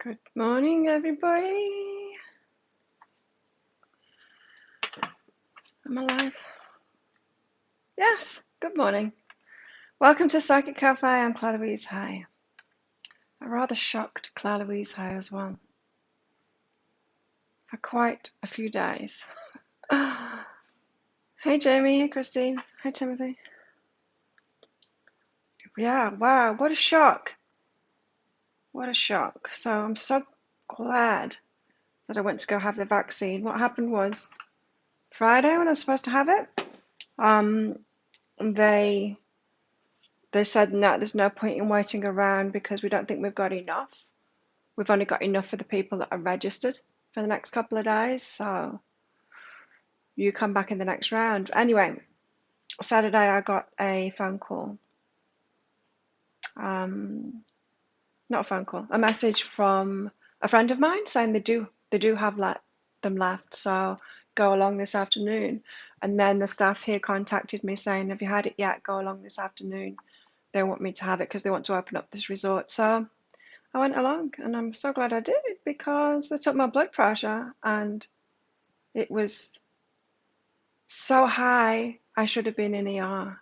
Good morning, everybody. I'm alive. Yes, good morning. Welcome to Psychic Cafe. I'm Claire Louise Hay. A rather shocked Claire Louise Hay as well. For quite a few days. Hey, Jamie. Hey, Christine. Hey, Timothy. Yeah, wow, what a shock. What a shock. So I'm so glad that I went to go have the vaccine. What happened was Friday when I was supposed to have it, they said, no, there's no point in waiting around because we don't think we've got enough. We've only got enough for the people that are registered for the next couple of days. So you come back in the next round. Anyway, Saturday I got a phone call. Not a phone call, a message from a friend of mine saying they do have them left. So go along this afternoon. And then the staff here contacted me saying, have you had it yet? Go along this afternoon. They want me to have it because they want to open up this resort. So I went along and I'm so glad I did because they took my blood pressure and it was so high I should have been in ER.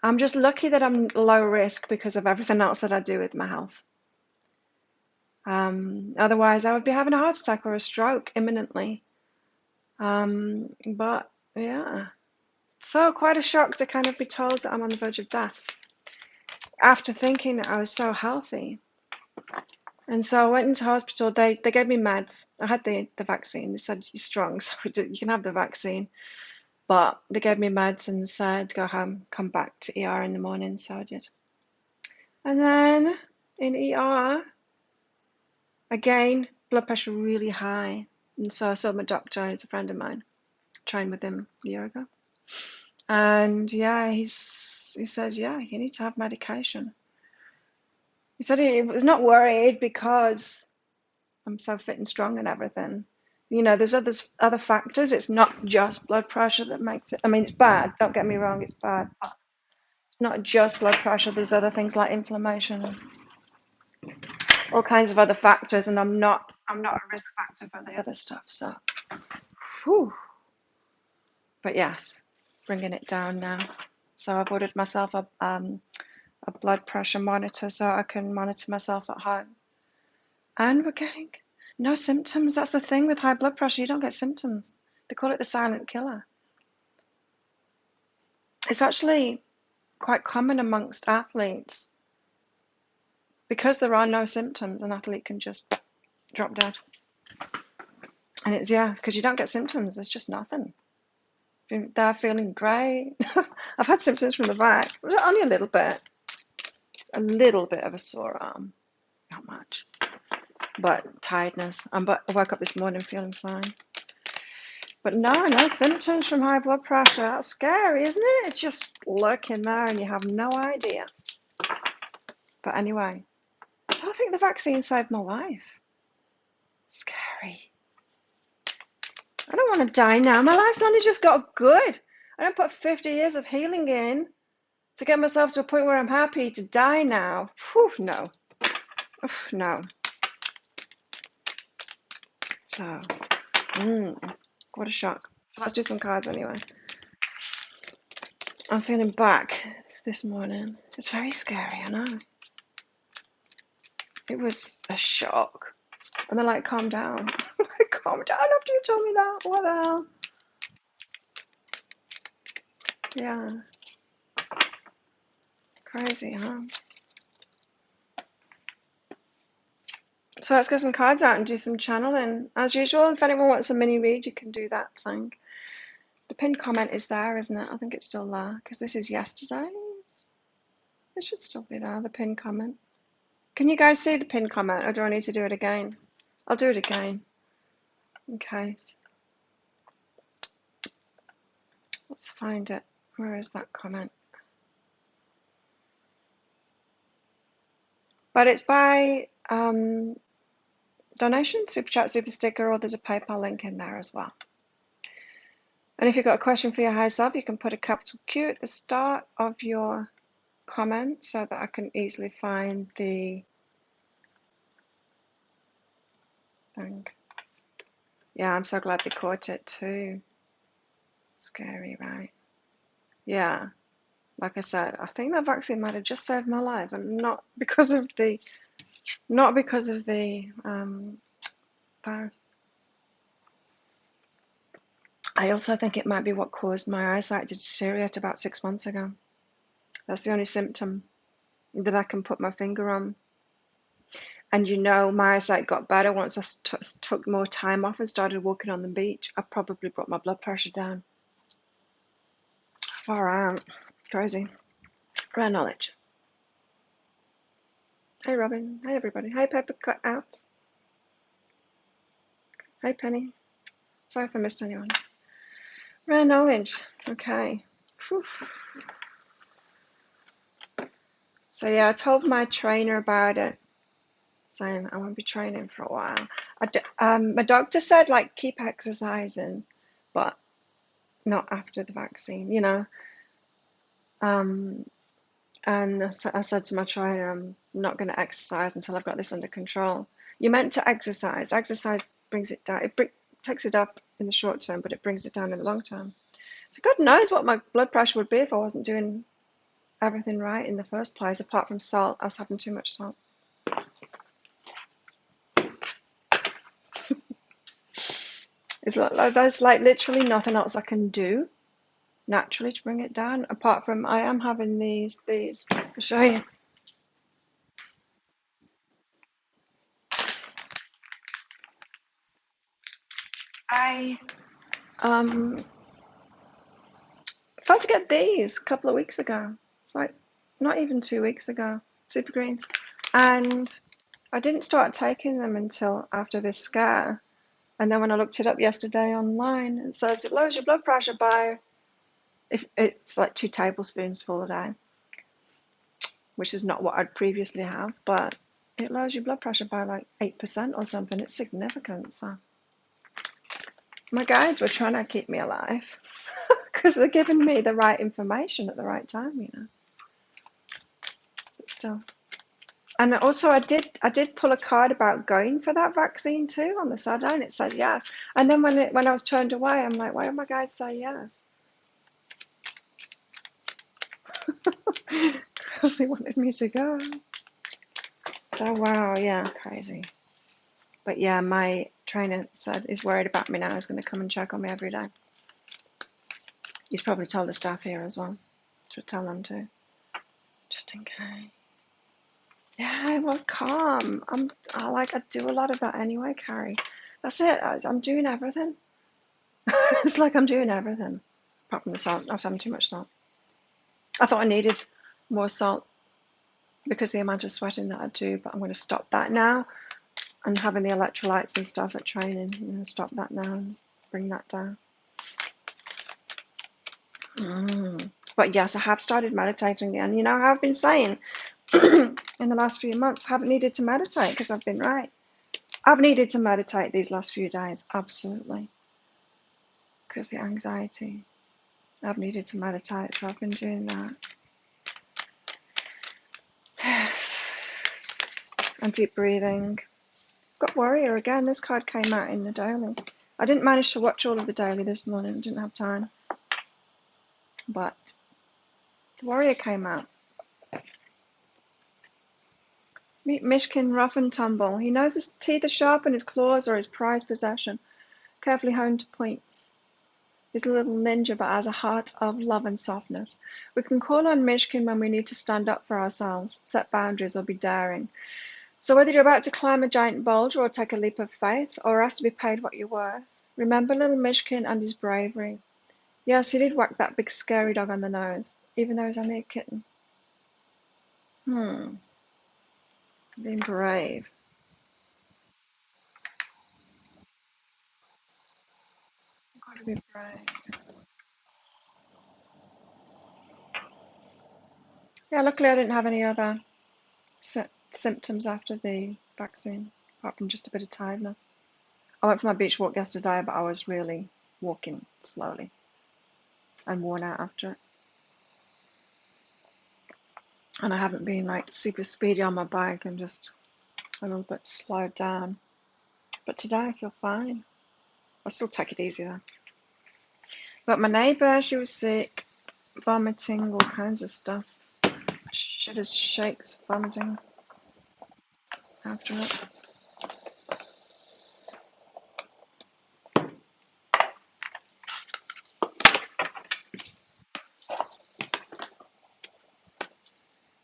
I'm just lucky that I'm low risk because of everything else that I do with my health. Otherwise I would be having a heart attack or a stroke imminently. But yeah, so quite a shock to kind of be told that I'm on the verge of death after thinking that I was so healthy. And so I went into hospital. They gave me meds. I had the vaccine. They said, you're strong, so you can have the vaccine. But they gave me meds and said, go home, come back to ER in the morning. So I did. And then in ER, again, blood pressure really high. And so I saw my doctor. He's a friend of mine. Trained with him a year ago. And yeah, he said, yeah, you need to have medication. He said he was not worried because I'm so fit and strong and everything. You know, there's other factors. It's not just blood pressure that makes it. I mean, it's bad. Don't get me wrong, it's bad. But it's not just blood pressure. There's other things like inflammation and all kinds of other factors. And I'm not a risk factor for the other stuff. So, whew. But yes, bringing it down now. So I've ordered myself a blood pressure monitor so I can monitor myself at home. And we're getting no symptoms. That's the thing with high blood pressure. You don't get symptoms. They call it the silent killer. It's actually quite common amongst athletes because there are no symptoms. An athlete can just drop dead. And it's, yeah, because you don't get symptoms. There's just nothing. They're feeling great. I've had symptoms from the back, only a little bit of a sore arm, not much, but tiredness. But I woke up this morning feeling fine. But no symptoms from high blood pressure. That's scary, isn't it? It's just lurking there and you have no idea. But anyway, so I think the vaccine saved my life. Scary. I don't want to die now. My life's only just got good. I don't put 50 years of healing in to get myself to a point where I'm happy to die now. Whew, no. No. So, what a shock. So let's do some cards anyway. I'm feeling back this morning. It's very scary, I know. It was a shock. And then like, calm down. Calm down after you told me that. What the hell? Yeah. Crazy, huh? So let's get some cards out and do some channeling. As usual, if anyone wants a mini read, you can do that thing. The pinned comment is there, isn't it? I think it's still there because this is yesterday's. It should still be there, the pinned comment. Can you guys see the pinned comment or do I need to do it again? I'll do it again in case. Let's find it. Where is that comment? But it's by donation, super chat, super sticker, or there's a PayPal link in there as well. And if you've got a question for your higher self, you can put a capital Q at the start of your comment so that I can easily find the thing. Yeah, I'm so glad they caught it too. Scary, right? Yeah, like I said, I think that vaccine might have just saved my life, and not because of the virus. I also think it might be what caused my eyesight to deteriorate about 6 months ago. That's the only symptom that I can put my finger on. And my eyesight got better once I took more time off and started walking on the beach. I probably brought my blood pressure down. Far out. Crazy. Rare knowledge. Hey Robin. Hey everybody. Hey Paper Cutouts. Hey Penny. Sorry if I missed anyone. Rare knowledge. Okay. Whew. So yeah, I told my trainer about it, saying I won't be training for a while. My doctor said keep exercising, but not after the vaccine, Um, and I said to my trainer, I'm not going to exercise until I've got this under control. You're meant to exercise. Exercise brings it down. It takes it up in the short term, but it brings it down in the long term. So God knows what my blood pressure would be if I wasn't doing everything right in the first place. Apart from salt, I was having too much salt. There's literally nothing else I can do naturally to bring it down. Apart from I am having these. I'll show you. I tried to get these a couple of weeks ago. It's not even 2 weeks ago. Super greens, and I didn't start taking them until after this scare. And then when I looked it up yesterday online, it says it lowers your blood pressure by, if it's 2 tablespoons full a day, which is not what I'd previously have, but it lowers your blood pressure by 8% or something. It's significant. So my guides were trying to keep me alive because they're giving me the right information at the right time, But still. And also, I did pull a card about going for that vaccine too on the Saturday, and it said yes. And then when I was turned away, I'm like, why did my guys say yes? Because they wanted me to go. So wow, yeah, crazy. But yeah, my trainer said he's worried about me now. He's going to come and check on me every day. He's probably told the staff here as well. Should tell them too, just in case. Yeah, well, calm. I do a lot of that anyway, Carrie. That's it. I'm doing everything. It's I'm doing everything. Apart from the salt. I was having too much salt. I thought I needed more salt because the amount of sweating that I do, but I'm going to stop that now. And having the electrolytes and stuff at training, stop that now and bring that down. But yes, I have started meditating again. I've been saying in the last few months, I haven't needed to meditate because I've been right. I've needed to meditate these last few days, absolutely. Because the anxiety, I've needed to meditate, so I've been doing that. And deep breathing. Got Warrior again. This card came out in the daily. I didn't manage to watch all of the daily this morning. I didn't have time. But the Warrior came out. Meet Mishkin rough and tumble. He knows his teeth are sharp and his claws are his prized possession, carefully honed to points. He's a little ninja but has a heart of love and softness. We can call on Mishkin when we need to stand up for ourselves, set boundaries or be daring. So whether you're about to climb a giant boulder or take a leap of faith or ask to be paid what you're worth, remember little Mishkin and his bravery. Yes, he did whack that big scary dog on the nose, even though he's only a kitten. Being brave. Gotta be brave. Yeah, luckily I didn't have any other symptoms after the vaccine, apart from just a bit of tiredness. I went for my beach walk yesterday, but I was really walking slowly and worn out after it. and I haven't been like super speedy on my bike and just a little bit slowed down. But today I feel fine. I'll still take it easy though. But my neighbour, she was sick, vomiting, all kinds of stuff. Shivers, shakes, vomiting after it.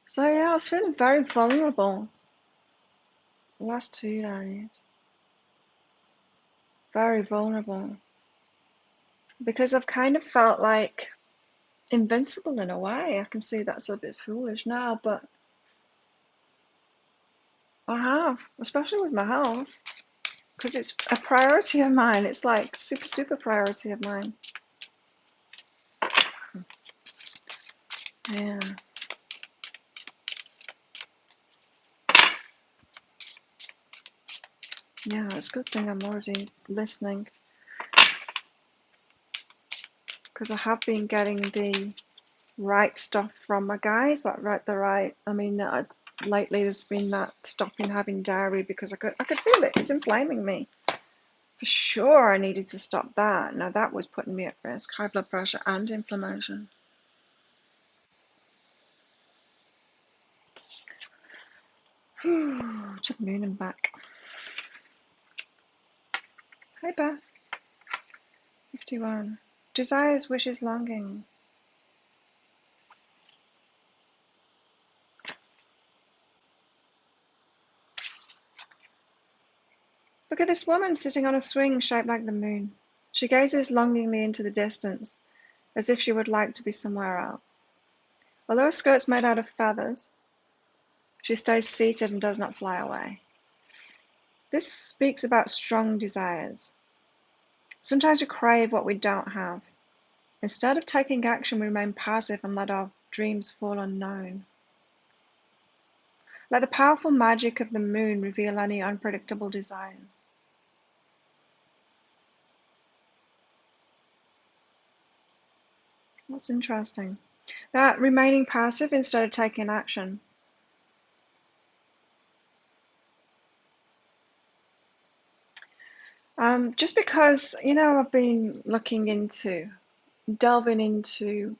So yeah, I was feeling very vulnerable the last 2 days. Very vulnerable. Because I've kind of felt like invincible in a way. I can see that's a bit foolish now, but I have, especially with my health, because it's a priority of mine. It's like super priority of mine. Yeah. Yeah, it's a good thing I'm already listening, because I have been getting the right stuff from my guys, I mean, lately there's been that stopping having dairy because I could feel it. It's inflaming me. For sure, I needed to stop that. Now that was putting me at risk, high blood pressure and inflammation. To the moon and back. Hi, Beth. 51. Desires, wishes, longings. Look at this woman sitting on a swing shaped like the moon. She gazes longingly into the distance, as if she would like to be somewhere else. Although her skirt's made out of feathers, she stays seated and does not fly away. This speaks about strong desires. Sometimes we crave what we don't have. Instead of taking action, we remain passive and let our dreams fall unknown. Let the powerful magic of the moon reveal any unpredictable desires. That's interesting. That remaining passive instead of taking action. Just because, I've been delving into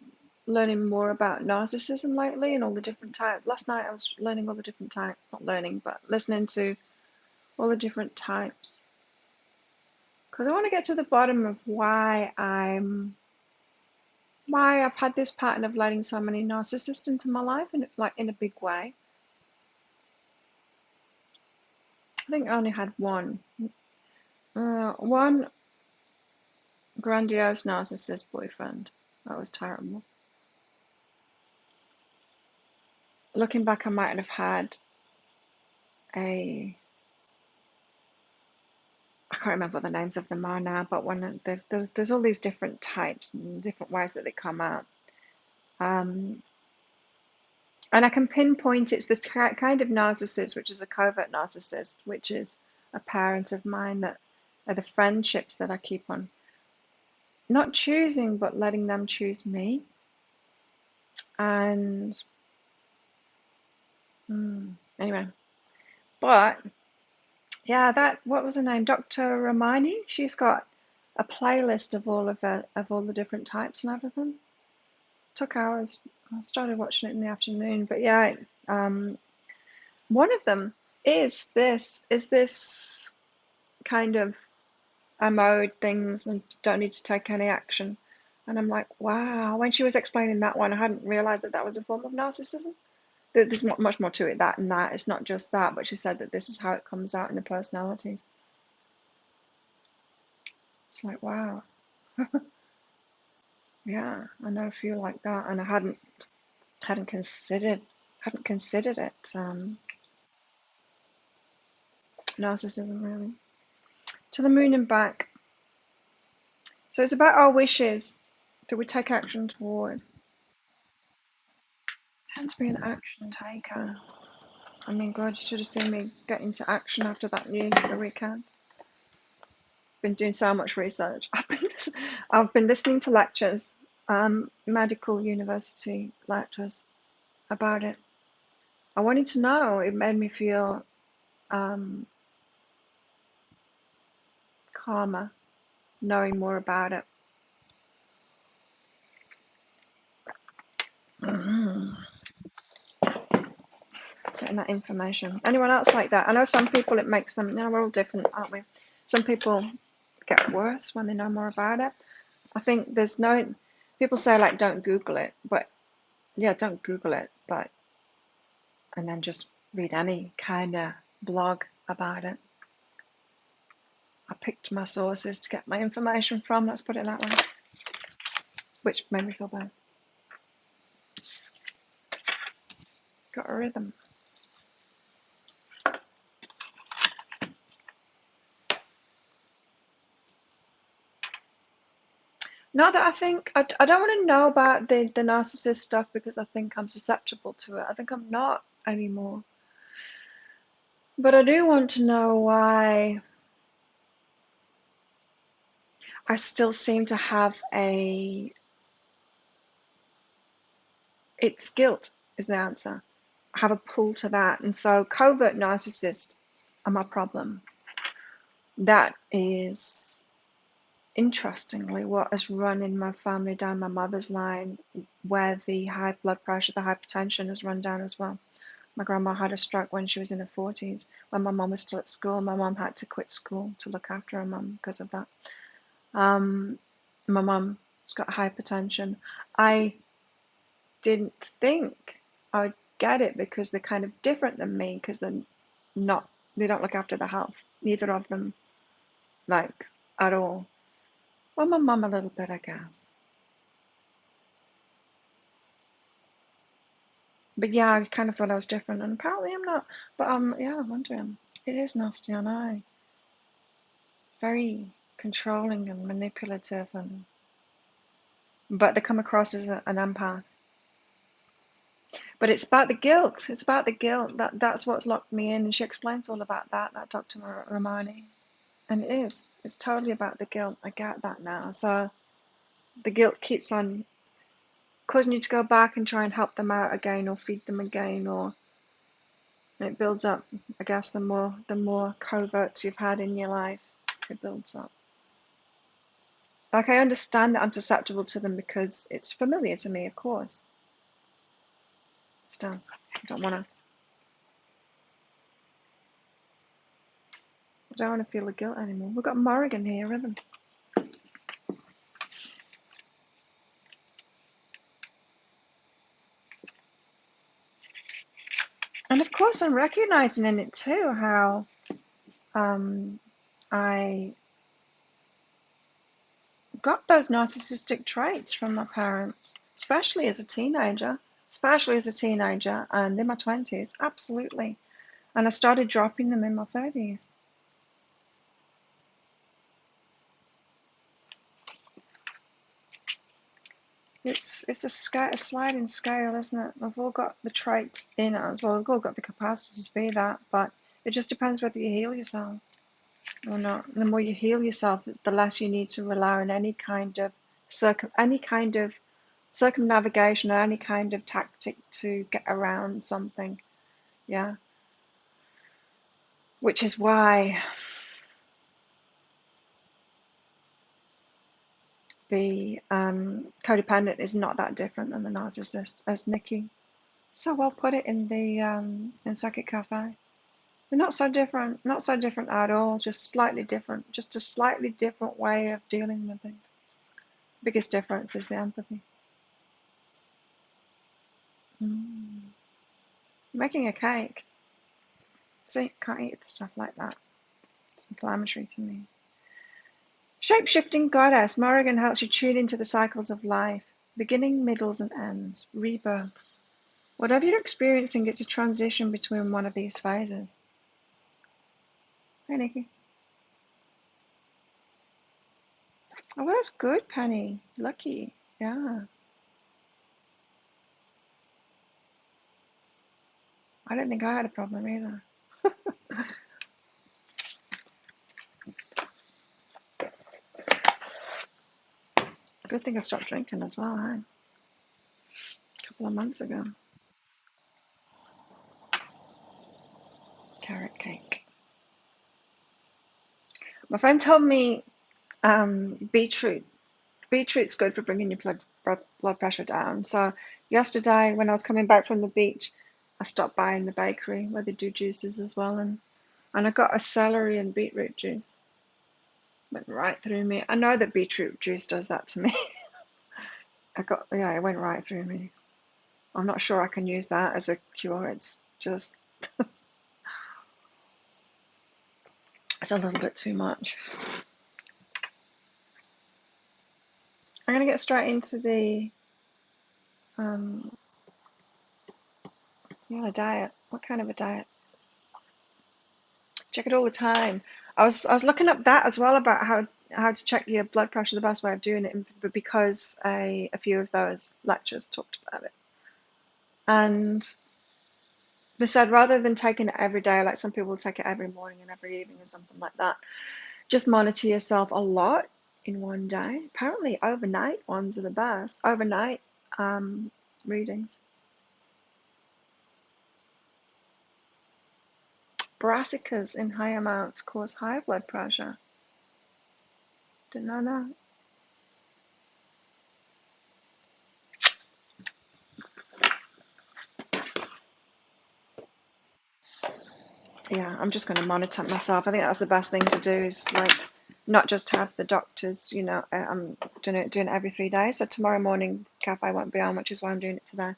learning more about narcissism lately and all the different types. Last night I was learning all the different types, not learning, but listening to all the different types. Because I want to get to the bottom of why I've had this pattern of letting so many narcissists into my life, and like in a big way. I think I only had one grandiose narcissist boyfriend. That was terrible. Looking back, I might have had I can't remember what the names of them are now, but there's all these different types and different ways that they come out. And I can pinpoint it's this kind of narcissist, which is a covert narcissist, which is a parent of mine, that are the friendships that I keep on not choosing, but letting them choose me. And anyway, but yeah, what was her name? Dr. Romani. She's got a playlist of all the different types and everything. Took hours. I started watching it in the afternoon, but yeah, one of them is this kind of I mowed things and don't need to take any action. And I'm like, wow. When she was explaining that one, I hadn't realized that was a form of narcissism. There's much more to it than that. It's not just that, but she said that this is how it comes out in the personalities. It's like, wow. Yeah, I know I feel like that, and I hadn't considered it. Narcissism, really. To the moon and back. So it's about our wishes that we take action toward. I tend to be an action taker. I mean, God, you should have seen me get into action after that news for the weekend. Been doing so much research. I've been listening to lectures, medical university lectures about it. I wanted to know. It made me feel calmer, knowing more about it. Getting that information. Anyone else like that? I know some people, it makes them, we're all different, aren't we? Some people get worse when they know more about it. I think there's no, people say like, don't Google it, but yeah, don't Google it, but, and then just read any kind of blog about it. I picked my sources to get my information from, let's put it that way, which made me feel bad. Got a rhythm. Not that I think, I don't want to know about the narcissist stuff because I think I'm susceptible to it. I think I'm not anymore. But I do want to know why I still seem to have it's guilt is the answer. I have a pull to that. And so covert narcissists are my problem. That is, interestingly, what has run in my family down my mother's line, where the high blood pressure, the hypertension has run down as well. My grandma had a stroke when she was in her 40s. When my mum was still at school, my mum had to quit school to look after her mum because of that. My mum's got hypertension. I didn't think I'd get it because they're kind of different than me because they don't look after the health. Neither of them, like, at all. Well, my mum a little bit, I guess. But yeah, I kind of thought I was different, and apparently I'm not. But yeah, I'm wondering. It is nasty, I know. Very controlling and manipulative, but they come across as an empath. But it's about the guilt. It's about the guilt. That's what's locked me in, and she explains all about that. That Dr. Romani, and it is. It's totally about the guilt. I get that now. So the guilt keeps on causing you to go back and try and help them out again, or feed them again, or it builds up. I guess the more coverts you've had in your life, it builds up. Like, I understand that I'm susceptible to them because it's familiar to me, of course. Still, I don't want to feel the guilt anymore. We've got Morrigan here, rhythm. And of course, I'm recognizing in it too how I got those narcissistic traits from my parents, especially as a teenager, and in my 20s, absolutely. And I started dropping them in my 30s. It's a sliding scale, isn't it? We've all got the traits in us. Well, we've all got the capacity to be that, but it just depends whether you heal yourselves or not. And the more you heal yourself, the less you need to rely on any kind of circumnavigation or any kind of tactic to get around something. Yeah. Which is why the codependent is not that different than the narcissist, as Nikki so well put it in the in Psychic Cafe. They're not so different, at all, just slightly different, just a slightly different way of dealing with things. Biggest difference is the empathy. Making a cake. See, can't eat stuff like that. It's inflammatory to me. Shape-shifting goddess, Morrigan helps you tune into the cycles of life, beginning, middles, and ends, rebirths. Whatever you're experiencing, it's a transition between one of these phases. Hey, Nikki. Oh, well, that's good, Penny. Lucky. Yeah. I don't think I had a problem either. Good thing I stopped drinking as well, huh? A couple of months ago. Carrot cake. My friend told me beetroot. Beetroot's good for bringing your blood pressure down. So yesterday, when I was coming back from the beach, I stopped by in the bakery where they do juices as well, and I got a celery and beetroot juice. Went right through me. I know that beetroot juice does that to me. It went right through me. I'm not sure I can use that as a cure. It's just, it's a little bit too much. I'm going to get straight into the diet. What kind of a diet? Check it all the time. I was looking up that as well about how to check your blood pressure, the best way of doing it, but because a few of those lectures talked about it. And they said rather than taking it every day, like some people take it every morning and every evening or something like that, just monitor yourself a lot in one day. Apparently overnight ones are the best. Overnight readings. Brassicas in high amounts cause high blood pressure. Didn't know that. Yeah, I'm just going to monitor myself. I think that's the best thing to do is like not just have the doctors, I'm doing it every 3 days. So tomorrow morning, cafe won't be on, which is why I'm doing it today,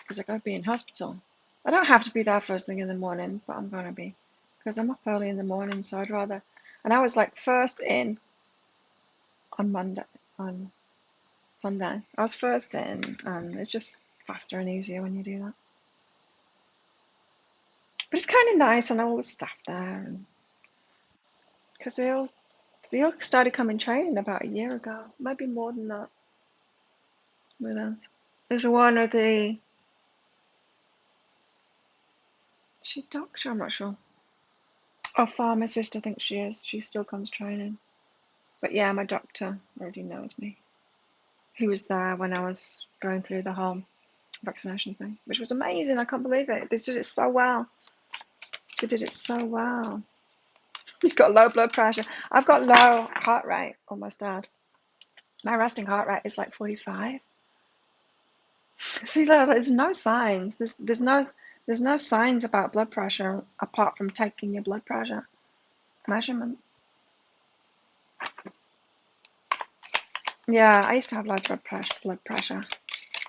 because I got to be in hospital. I don't have to be there first thing in the morning, but I'm going to be, because I'm up early in the morning, so I'd rather. And I was like first in on Sunday. I was first in, and it's just faster and easier when you do that. But it's kind of nice, and all the staff there, and because they all started coming training about a year ago, maybe more than that, with us. There's one of the, she doctor, I'm not sure. Oh, pharmacist, I think she is. She still comes training. But yeah, my doctor already knows me. He was there when I was going through the whole vaccination thing, which was amazing. I can't believe it. They did it so well. They did it so well. You've got low blood pressure. I've got low heart rate, almost dead. My resting heart rate is like 45. See, there's no signs. There's no signs about blood pressure apart from taking your blood pressure measurement. Yeah, I used to have low blood pressure,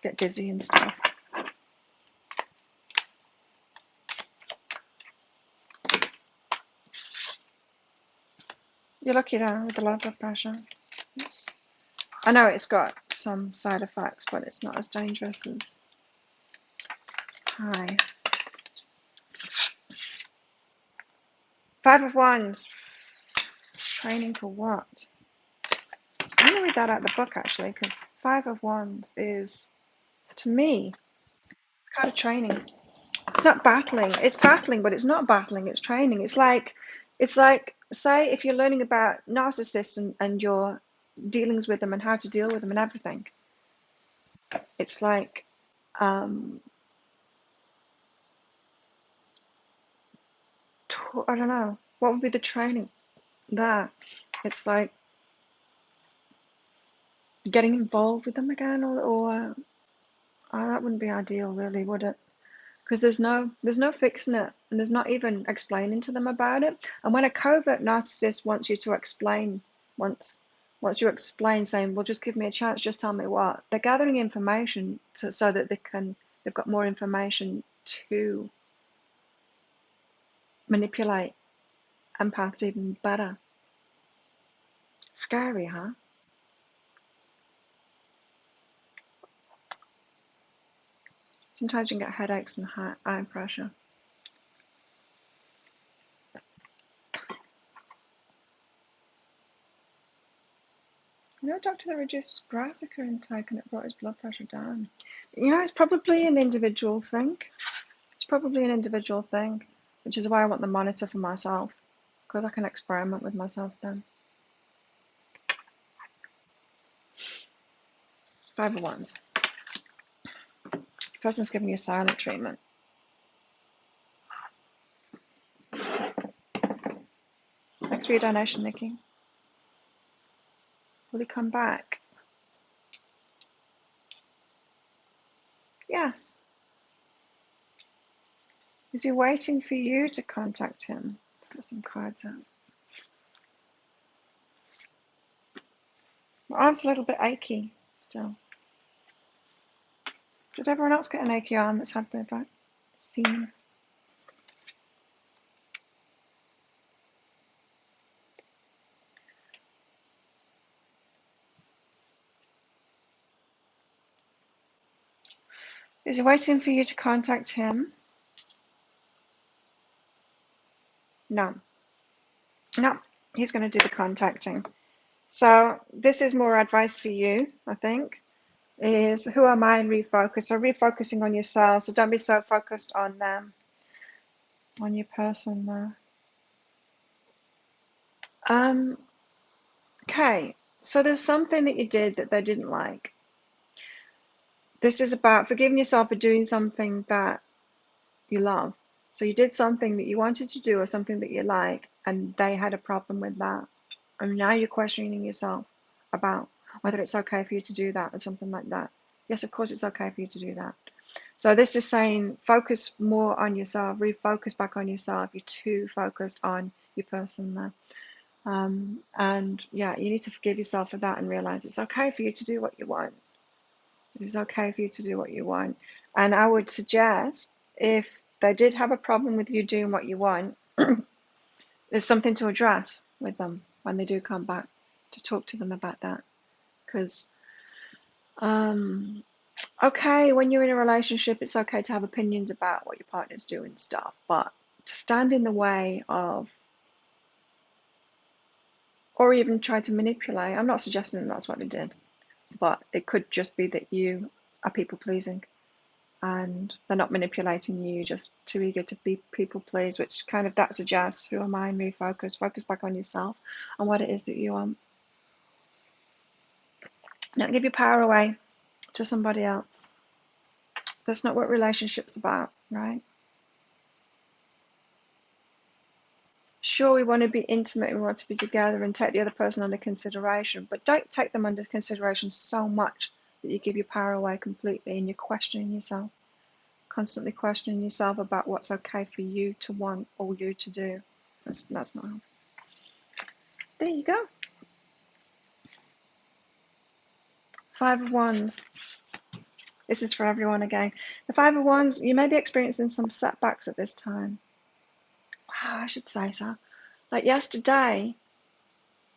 get dizzy and stuff. You're lucky though with the low blood pressure. I know it's got some side effects, but it's not as dangerous as high. Five of Wands. Training for what? I'm going to read that out of the book actually, because Five of Wands is, to me, it's kind of training. It's not battling. It's battling, but it's not battling. It's training. It's like, say, if you're learning about narcissists and your dealings with them and how to deal with them and everything. It's like, I don't know, what would be the training there? It's like getting involved with them again, or that wouldn't be ideal, really, would it? Because there's no fixing it, and there's not even explaining to them about it. And when a covert narcissist wants you to explain, once you explain, saying, "Well, just give me a chance, just tell me what," they're gathering information so that they've got more information to manipulate empaths even better. Scary, huh? Sometimes you can get headaches and high pressure. A doctor that reduced brassica intake and it brought his blood pressure down. It's probably an individual thing. It's probably an individual thing, which is why I want the monitor for myself, because I can experiment with myself then. Five of Wands. The person's giving you silent treatment. for your donation, Nikki. Will he come back? Yes. Is he waiting for you to contact him? Let's get some cards out. My arm's a little bit achy still. Did everyone else get an achy arm that's had their vaccine? Is he waiting for you to contact him? No. No, he's going to do the contacting. So this is more advice for you, I think, is who am I and refocus. So refocusing on yourself. So don't be so focused on them, on your person there. Okay, so there's something that you did that they didn't like. This is about forgiving yourself for doing something that you love. So you did something that you wanted to do or something that you like, and they had a problem with that. And now you're questioning yourself about whether it's okay for you to do that or something like that. Yes, of course it's okay for you to do that. So this is saying focus more on yourself, refocus back on yourself. You're too focused on your person there. And yeah, you need to forgive yourself for that and realize it's okay for you to do what you want. It is okay for you to do what you want. And I would suggest if they did have a problem with you doing what you want, there's something to address with them when they do come back, to talk to them about that. Because, okay, when you're in a relationship, it's okay to have opinions about what your partner's doing and stuff, but to stand in the way of, or even try to manipulate, I'm not suggesting that's what they did, but it could just be that you are people pleasing and they're not manipulating you, just too eager to be people please, which kind of that suggests who am I and refocus, focus back on yourself and what it is that you want. Don't give your power away to somebody else. That's not what relationships about, right? Sure, we want to be intimate, we want to be together and take the other person under consideration, but don't take them under consideration so much that you give your power away completely and you're questioning yourself, constantly questioning yourself about what's okay for you to want or you to do. That's not helpful. There you go. Five of Wands. This is for everyone again. The Five of Wands, you may be experiencing some setbacks at this time. Wow, I should say so. Like yesterday,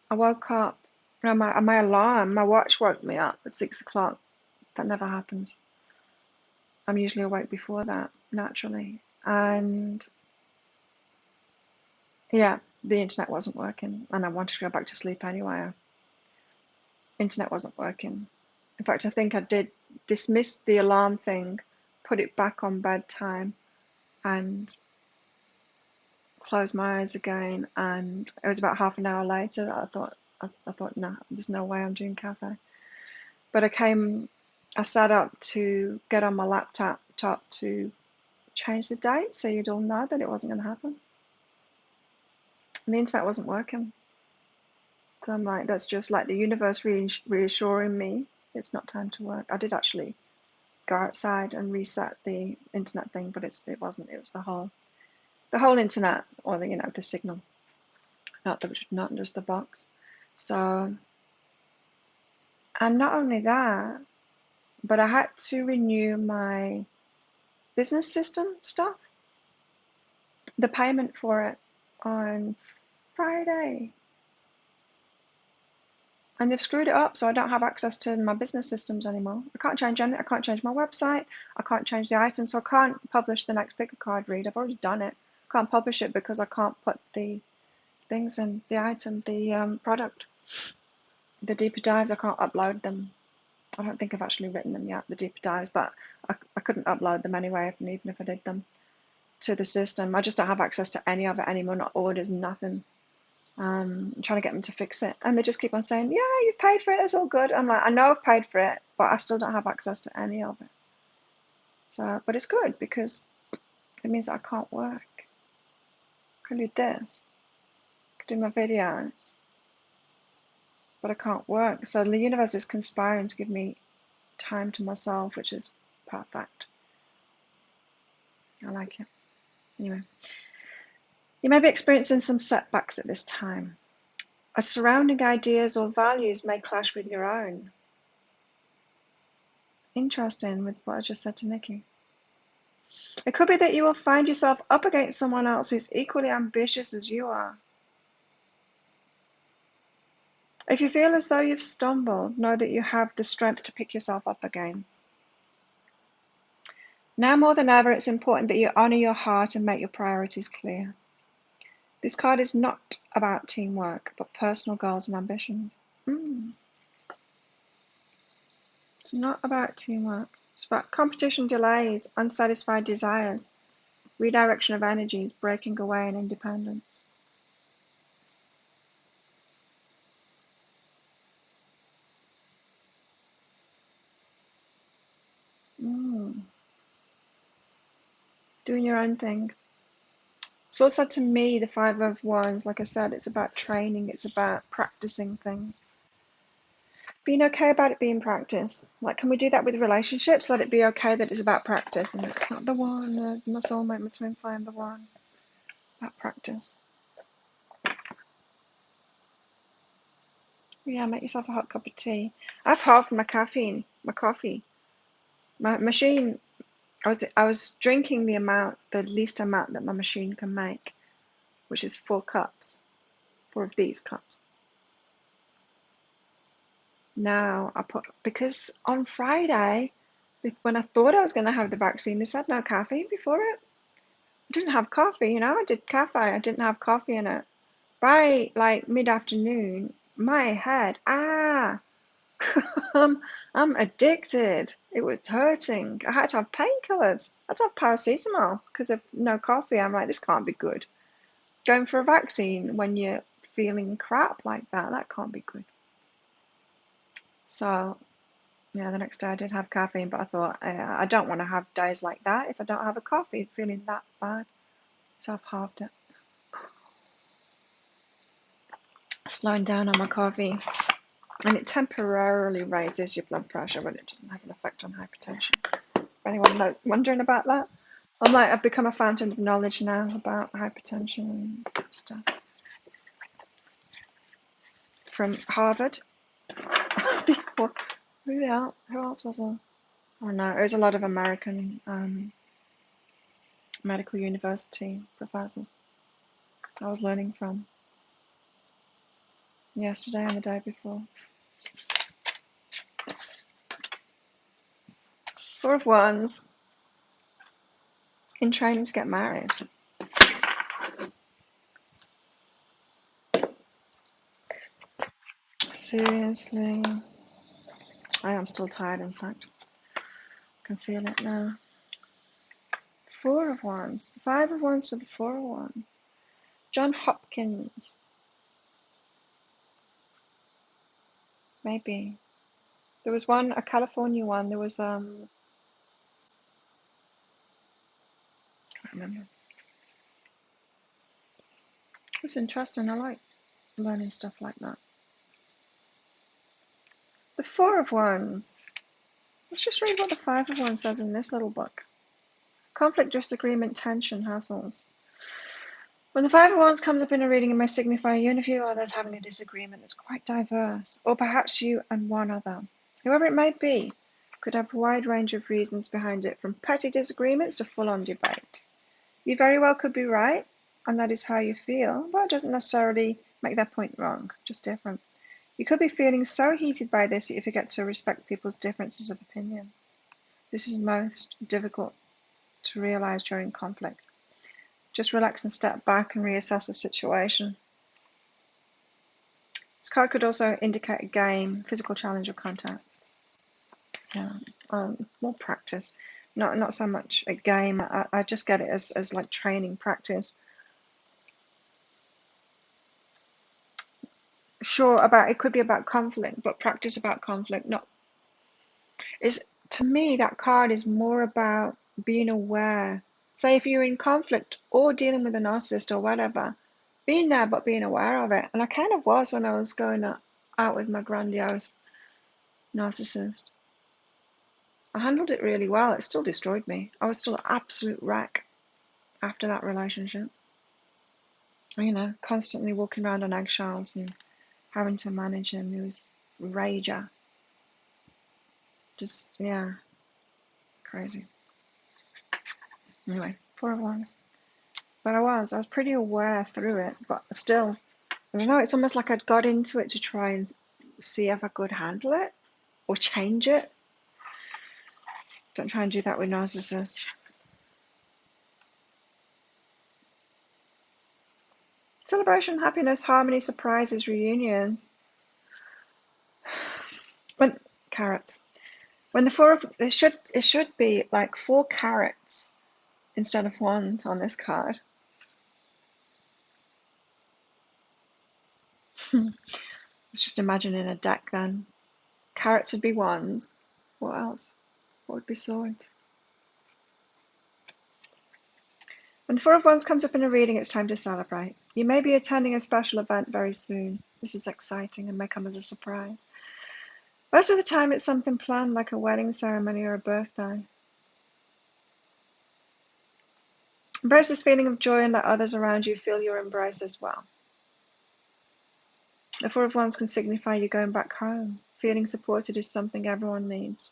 I woke up, and my alarm, my watch woke me up at 6 o'clock. That never happens. I'm usually awake before that, naturally. And yeah, the internet wasn't working, and I wanted to go back to sleep anyway. Internet wasn't working. In fact, I think I did dismiss the alarm thing, put it back on bedtime, and closed my eyes again. And it was about half an hour later that I thought, no, there's no way I'm doing cafe. But I sat up to get on my laptop to change the date so you'd all know that it wasn't going to happen. And the internet wasn't working. So I'm like, that's just like the universe reassuring me it's not time to work. I did actually go outside and reset the internet thing, but it wasn't. It was the whole internet, or the signal, not just the box. So, and not only that, but I had to renew my business system stuff, the payment for it on Friday. And they've screwed it up, so I don't have access to my business systems anymore. I can't change anything. I can't change my website. I can't change the items, so I can't publish the next picker card read. I've already done it. I can't publish it because I can't put the things in the item, the product, the deeper dives. I can't upload them. I don't think I've actually written them yet, the deeper dives, but I couldn't upload them anyway, even if I did them to the system. I just don't have access to any of it anymore, not orders, nothing. I'm trying to get them to fix it, and they just keep on saying, yeah, you've paid for it, it's all good. I'm like, I know I've paid for it, but I still don't have access to any of it. So, but it's good because it means that I can't work. I can do this, I do my videos, but I can't work. So the universe is conspiring to give me time to myself, which is perfect. I like it. Anyway, you may be experiencing some setbacks at this time. As surrounding ideas or values may clash with your own. Interesting with what I just said to Nikki. It could be that you will find yourself up against someone else who's equally ambitious as you are. If you feel as though you've stumbled, know that you have the strength to pick yourself up again. Now more than ever, it's important that you honor your heart and make your priorities clear. This card is not about teamwork, but personal goals and ambitions. It's not about teamwork. It's about competition delays, unsatisfied desires, redirection of energies, breaking away, and independence. Doing your own thing. It's also, to me, the Five of Wands, like I said, it's about training, it's about practicing things. Being okay about it being practice. Like, can we do that with relationships? Let it be okay that it's about practice and it's not the one, my soulmate, my twin flame, the one. About practice. Yeah, make yourself a hot cup of tea. I've halved my coffee. My machine, I was drinking the least amount that my machine can make, which is 4 cups. 4 of these cups. Now because on Friday, when I thought I was going to have the vaccine, they said no caffeine before it. I didn't have coffee, I did cafe. I didn't have coffee in it. By like mid-afternoon, my head, I'm addicted. It was hurting. I had to have painkillers. I had to have paracetamol because of no coffee. I'm like, this can't be good. Going for a vaccine when you're feeling crap like that can't be good. So, yeah, the next day I did have caffeine, but I thought, I don't want to have days like that if I don't have a coffee, feeling that bad. So I've halved it. Slowing down on my coffee. And it temporarily raises your blood pressure, but it doesn't have an effect on hypertension. Anyone wondering about that? I've become a fountain of knowledge now about hypertension and stuff. From Harvard. Who else was there? Oh no, it was a lot of American medical university professors I was learning from yesterday and the day before. 4 of Wands. In training to get married. Seriously. I am still tired, in fact. I can feel it now. 4 of Wands. The 5 of Wands to the 4 of Wands. John Hopkins. Maybe. There was one, a California one. There was, I can't remember. It's interesting. I like learning stuff like that. The 4 of Wands. Let's just read what the 5 of Wands says in this little book. Conflict, disagreement, tension, hassles. When the 5 of Wands comes up in a reading, it may signify you and a few others having a disagreement that's quite diverse, or perhaps you and one other. Whoever it may be, could have a wide range of reasons behind it, from petty disagreements to full-on debate. You very well could be right, and that is how you feel, but it doesn't necessarily make that point wrong, just different. You could be feeling so heated by this that you forget to respect people's differences of opinion. This is most difficult to realize during conflict. Just relax and step back and reassess the situation. This card could also indicate a game, physical challenge, or contacts. Yeah, more practice. Not so much a game. I just get it as like training, practice. Sure, it could be about conflict, but practice about conflict. To me, that card is more about being aware. Say if you're in conflict or dealing with a narcissist or whatever, being there but being aware of it. And I kind of was when I was going out with my grandiose narcissist. I handled it really well. It still destroyed me. I was still an absolute wreck after that relationship. You know, constantly walking around on eggshells and having to manage him. He was a rager. Just, yeah, crazy. Anyway, 4 of Wands. But I was pretty aware through it, but still, I don't know, it's almost like I'd got into it to try and see if I could handle it or change it. Don't try and do that with narcissists. Celebration, happiness, harmony, surprises, reunions. When carrots. When the it should be like 4 carrots instead of wands on this card. I was just imagining a deck then. Carrots would be wands. What else? What would be swords? When the 4 of Wands comes up in a reading, it's time to celebrate. You may be attending a special event very soon. This is exciting and may come as a surprise. Most of the time, it's something planned like a wedding ceremony or a birthday. Embrace this feeling of joy and let others around you feel your embrace as well. The 4 of Wands can signify you going back home. Feeling supported is something everyone needs.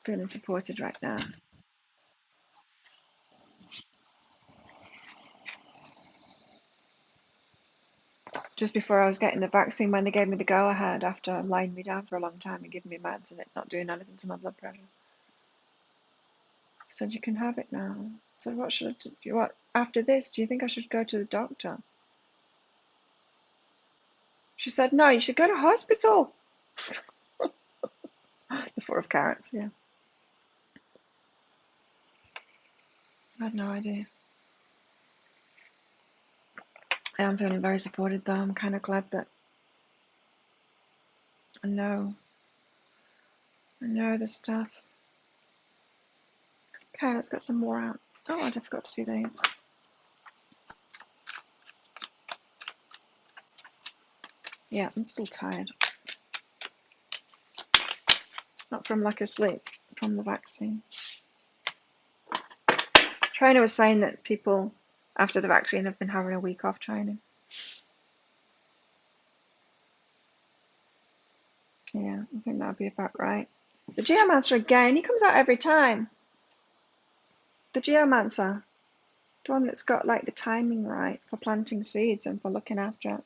Feeling supported right now. Just before I was getting the vaccine, when they gave me the go-ahead after lying me down for a long time and giving me meds and it not doing anything to my blood pressure. I said, you can have it now. So what should I do? What, after this, do you think I should go to the doctor? She said, no, you should go to hospital. The 4 of Carrots, yeah. I had no idea. I am feeling very supported though. I'm kind of glad that I know the stuff. Okay, let's get some more out. Oh, I forgot to do these. Yeah, I'm still tired. Not from lack of sleep, from the vaccine. Trainer was saying that people after the vaccine have been having a week off training. Yeah, I think that'd be about right. The Geomancer again, he comes out every time. The Geomancer, the one that's got like the timing right for planting seeds and for looking after it.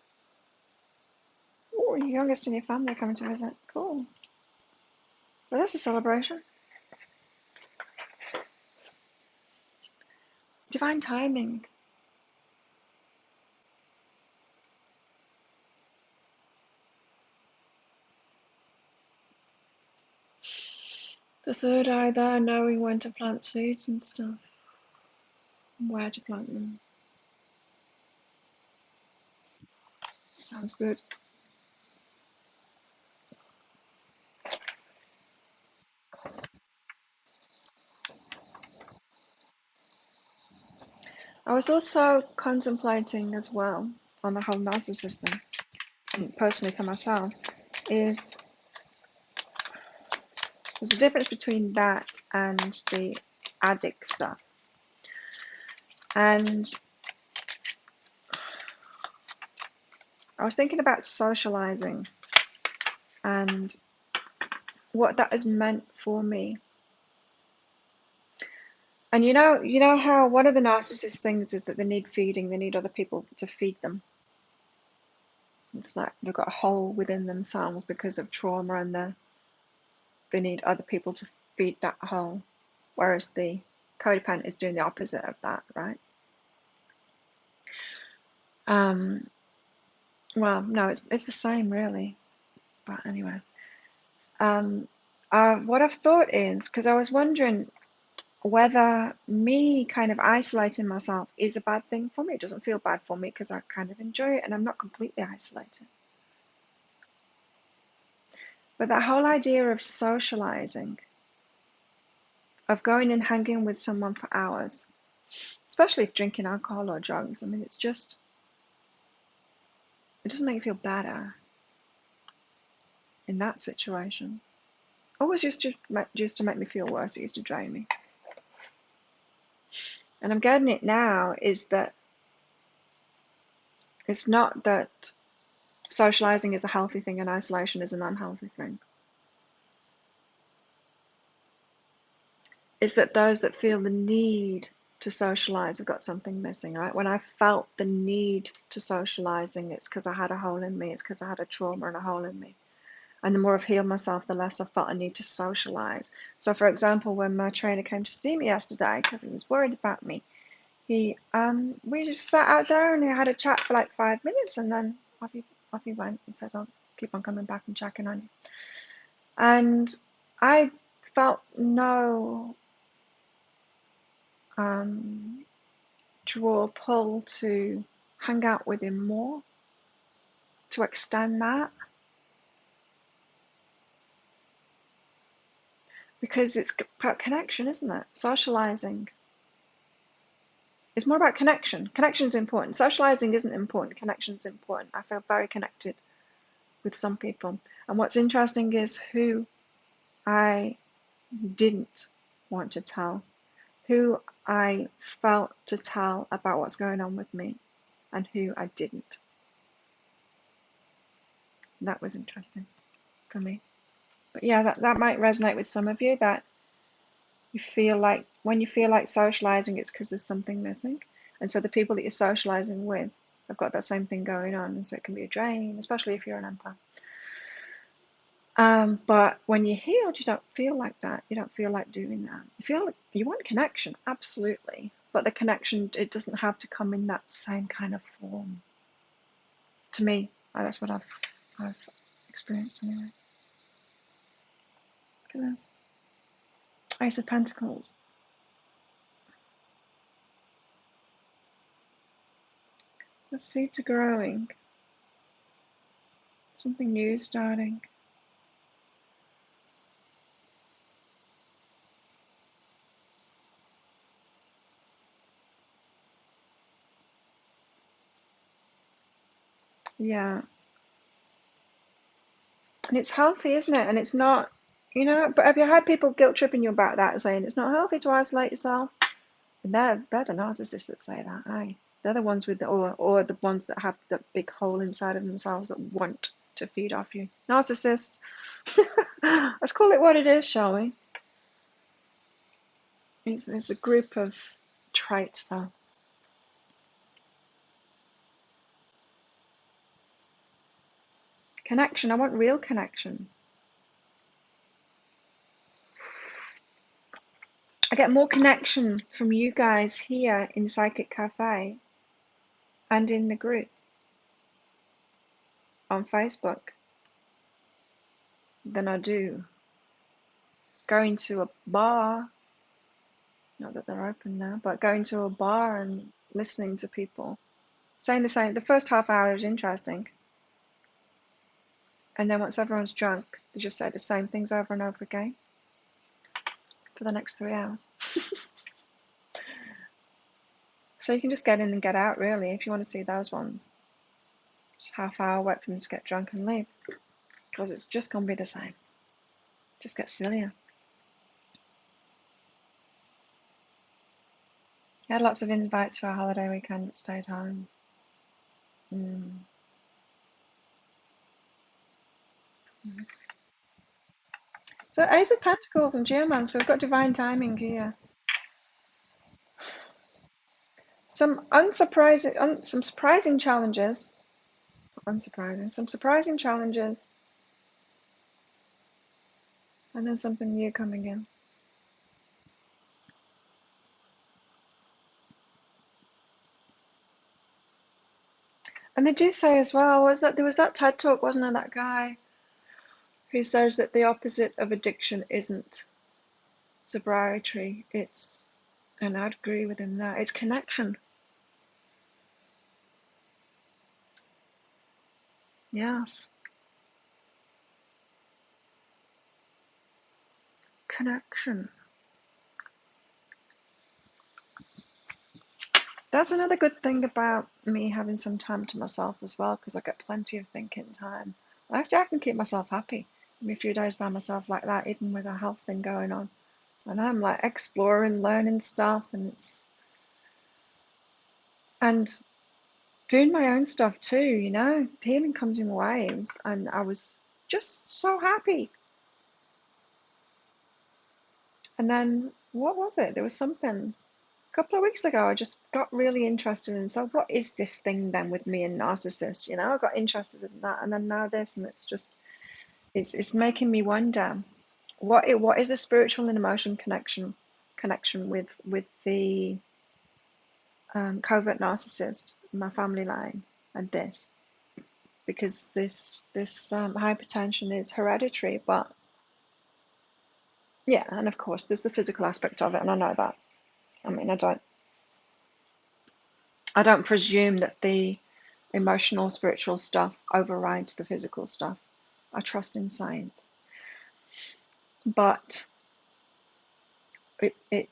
Oh, your youngest in your family coming to visit. Cool. Well, that's a celebration. Divine timing. The third eye there, knowing when to plant seeds and stuff. And where to plant them. Sounds good. I was also contemplating as well on the whole narcissist thing, personally for myself, is there's a difference between that and the addict stuff. And I was thinking about socializing and what that has meant for me. And you know how one of the narcissist things is that they need feeding, they need other people to feed them. It's like they've got a hole within themselves because of trauma and they need other people to feed that hole. Whereas the codependent is doing the opposite of that, right? Well, no, it's the same really. But anyway. What I've thought is, because I was wondering whether me kind of isolating myself is a bad thing for me. It doesn't feel bad for me because I kind of enjoy it and I'm not completely isolated. But that whole idea of socializing, of going and hanging with someone for hours, especially if drinking alcohol or drugs, I mean, it's just It doesn't make you feel better in that situation. Always used to make me feel worse. It used to drain me. And I'm getting it now is that it's not that socializing is a healthy thing and isolation is an unhealthy thing. It's that those that feel the need to socialize have got something missing, right? When I felt the need to socializing, it's because I had a hole in me. It's because I had a trauma and a hole in me. And the more I've healed myself, the less I felt a need to socialize. So, for example, when my trainer came to see me yesterday because he was worried about me, we just sat out there and he had a chat for like 5 minutes, and then off he went. He said, "I'll keep on coming back and checking on you." And I felt no draw pull to hang out with him more, to extend that, because it's about connection, isn't it? Socializing. It's more about connection. Connection is important. Socializing isn't important. Connection is important. I feel very connected with some people. And what's interesting is who I didn't want to tell, who I felt to tell about what's going on with me, and who I didn't. That was interesting for me. But yeah, that might resonate with some of you, that you feel like when you feel like socializing, it's because there's something missing. And so the people that you're socializing with have got that same thing going on. And so it can be a drain, especially if you're an empath. But when you're healed, you don't feel like that. You don't feel like doing that. You feel like you want connection, absolutely. But the connection, it doesn't have to come in that same kind of form. To me, that's what I've experienced anyway. Look at this. Ace of Pentacles. The seeds are growing. Something new is starting. Yeah. And it's healthy, isn't it? And it's not, but have you had people guilt tripping you about that, saying it's not healthy to isolate yourself? And they're the narcissists that say that, aye. They're the ones with or the ones that have the big hole inside of themselves that want to feed off you. Narcissists. Let's call it what it is, shall we? It's a group of traits, though. Connection. I want real connection. I get more connection from you guys here in Psychic Cafe and in the group on Facebook than I do going to a bar. Not that they're open now, but going to a bar and listening to people saying the same. The first half hour is interesting, and then once everyone's drunk, they just say the same things over and over again for the next 3 hours. So you can just get in and get out, really, if you want to see those ones. Just half hour, wait for them to get drunk and leave, because it's just going to be the same. Just get sillier. I had lots of invites for a holiday weekend, but stayed home. So Ace of Pentacles and Geomancer, we've got divine timing here. Some surprising challenges. Unsurprising. Some surprising challenges. And then something new coming in. And they do say as well, there was that TED talk, wasn't there, that guy who says that the opposite of addiction isn't sobriety, and I'd agree with him there, it's connection. Yes. Connection. That's another good thing about me having some time to myself as well, because I get plenty of thinking time. Actually, I can keep myself happy. A few days by myself like that, even with a health thing going on. And I'm like exploring, learning stuff, and doing my own stuff too, you know. Healing comes in waves, and I was just so happy. And then what was it? There was something a couple of weeks ago I just got really interested in, so what is this thing then with me and narcissists? You know, I got interested in that, and then now this, and it's just it's making me wonder what is the spiritual and emotion connection with the covert narcissist in my family line, and this, because this hypertension is hereditary, but yeah, and of course there's the physical aspect of it, and I know that. I mean, I don't presume that the emotional spiritual stuff overrides the physical stuff. I trust in science, but it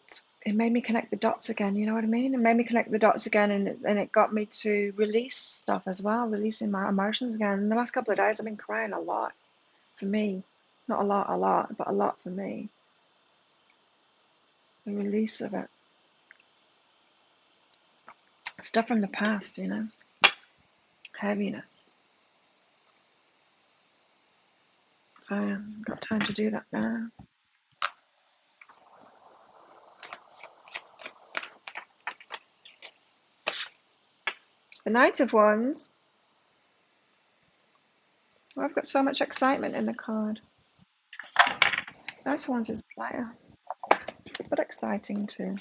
made me connect the dots again. You know what I mean? It made me connect the dots again, and it got me to release stuff as well, releasing my emotions again. In the last couple of days, I've been crying a lot. For me, not a lot, but a lot for me. The release of it, stuff from the past, you know, heaviness. So I've got time to do that now. The Knight of Wands. Oh, I've got so much excitement in the card. Knight of Wands is player, but exciting too.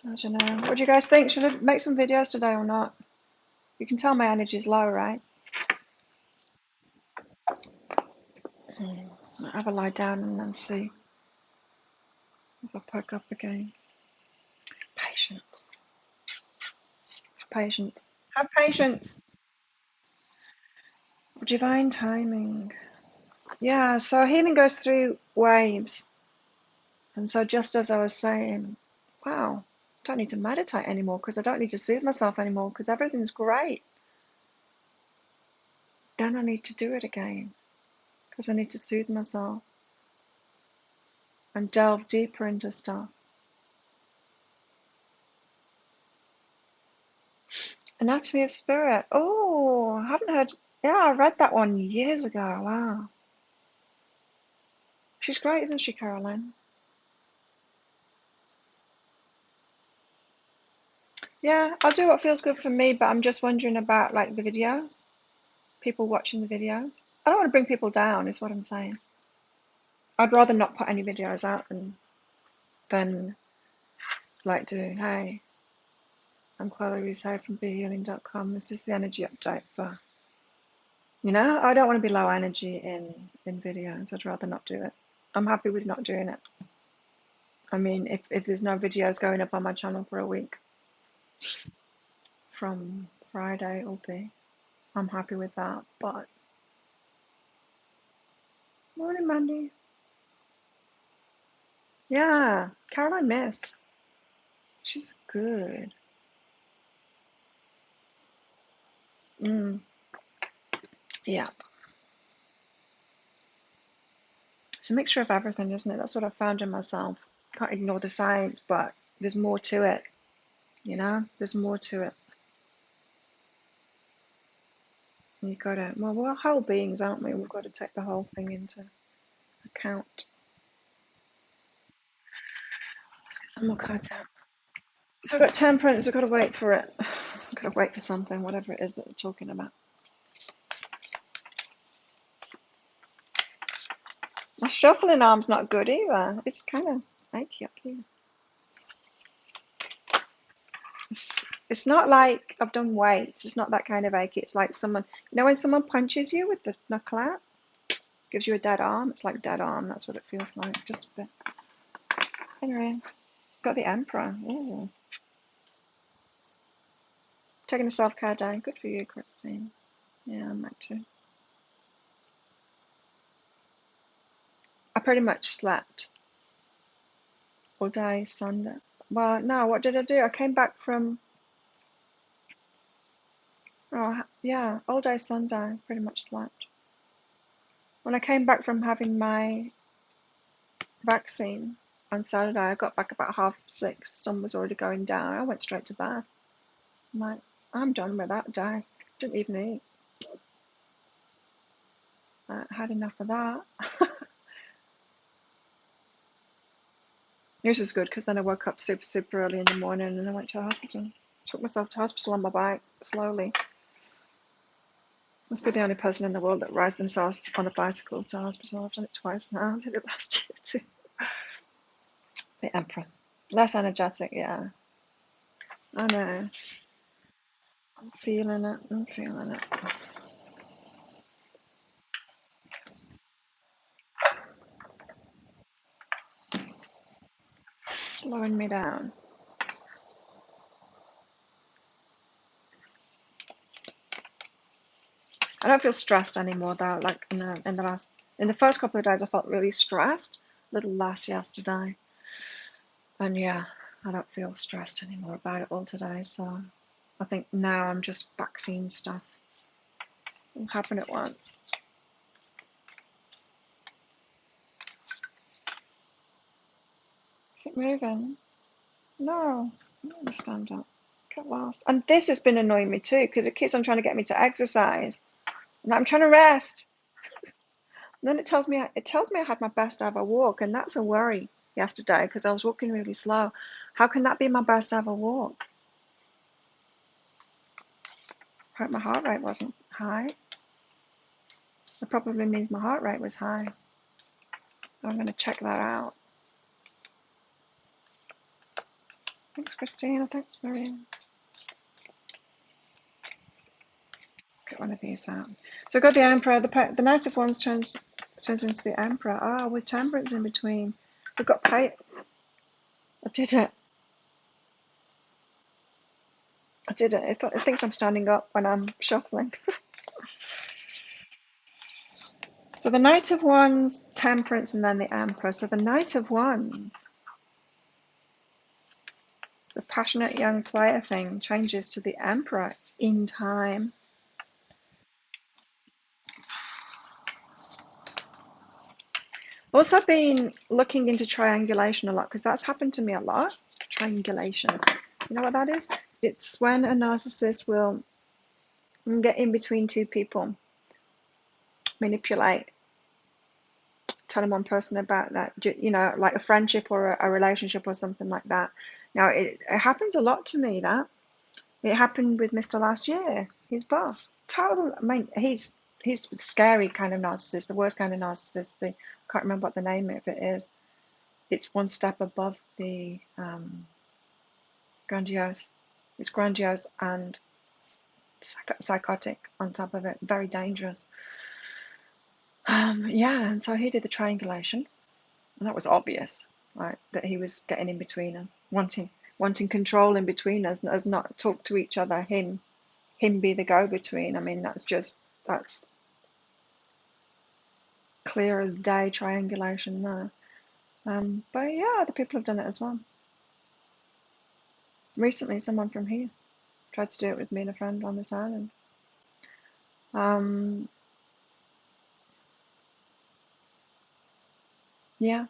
I don't know. What do you guys think? Should I make some videos today or not? You can tell my energy is low, right? I'll have a lie down and then see if I perk up again. Patience. Patience. Have patience. Divine timing. Yeah, so healing goes through waves. And so just as I was saying, wow, I don't need to meditate anymore because I don't need to soothe myself anymore because everything's great. Then I need to do it again because I need to soothe myself and delve deeper into stuff. Anatomy of Spirit. Oh, I haven't heard. Yeah, I read that one years ago. Wow. She's great, isn't she, Caroline? Yeah, I'll do what feels good for me, but I'm just wondering about like the videos, people watching the videos. I don't want to bring people down, is what I'm saying. I'd rather not put any videos out than like do, hey, I'm Chloe Reese from BeHealing.com. This is the energy update for, you know, I don't want to be low energy in videos. I'd rather not do it. I'm happy with not doing it. I mean, if there's no videos going up on my channel for a week, from Friday it'll be, I'm happy with that. But morning, Mandy. Yeah, Caroline Miss. She's good. Yeah. It's a mixture of everything, isn't it? That's what I found in myself. Can't ignore the science, but there's more to it. You know, there's more to it. You gotta, well, we're whole beings, aren't we? We've got to take the whole thing into account. Let's get some more cards out. So I've got Temperance, I've got to wait for it. I've got to wait for something, whatever it is that they're talking about. My shuffling arm's not good either. It's kind of achy up here. It's not like I've done weights. It's not that kind of achy. It's like someone, you know, when someone punches you with the knuckle out, gives you a dead arm. It's like dead arm. That's what it feels like. Just a bit. Anyway, got the Emperor. Ooh. Taking a self-care day. Good for you, Christine. Yeah, I might too. I pretty much slept all day Sunday. Well, no, what did I do? I came back from, oh, yeah, all day Sunday, pretty much slept. When I came back from having my vaccine on Saturday, I got back about 6:30. The sun was already going down. I went straight to bed. I'm like, I'm done with that day. Didn't even eat. I had enough of that. This was good because then I woke up super, super early in the morning and I went to the hospital. Took myself to hospital on my bike slowly. Must be the only person in the world that rides themselves on a bicycle to hospital. I've done it twice now. I did it last year too. The Emperor. Less energetic, yeah. I know. I'm feeling it. I'm feeling it. Slowing me down. I don't feel stressed anymore though. Like in the first couple of days, I felt really stressed. A little less yesterday, and yeah, I don't feel stressed anymore about it all today. So I think now I'm just vaccine stuff. It'll happen at once. Keep moving. No, I don't understand that. Get lost. And this has been annoying me too because it keeps on trying to get me to exercise, and I'm trying to rest. And then it tells me I had my best ever walk, and that's a worry yesterday because I was walking really slow. How can that be my best ever walk? I hope my heart rate wasn't high. That probably means my heart rate was high. I'm going to check that out. Thanks, Christina. Thanks, Miriam. Let's get one of these out. So I've got the Emperor. The Knight of Wands turns into the Emperor. Ah, with Temperance in between. We've got I did it. I did it. It thinks I'm standing up when I'm shuffling. So the Knight of Wands, Temperance, and then the Emperor. So the Knight of Wands, the passionate young player thing, changes to the Emperor in time. Also been looking into triangulation a lot because that's happened to me a lot. Triangulation. You know what that is? It's when a narcissist will get in between two people, manipulate, telling one person about that, like a friendship or a relationship or something like that. Now, it happens a lot to me, that. It happened with Mr. Last Year, his boss. Total, I mean, he's scary kind of narcissist, the worst kind of narcissist. I can't remember what the name of it is. It's one step above the grandiose. It's grandiose and psychotic on top of it. Very dangerous. Yeah, and so he did the triangulation, and that was obvious, right? That he was getting in between us, wanting control in between us, and us not talk to each other. Him be the go-between. I mean, that's clear as day triangulation there. But yeah, other people have done it as well. Recently, someone from here tried to do it with me and a friend on this island. Yeah,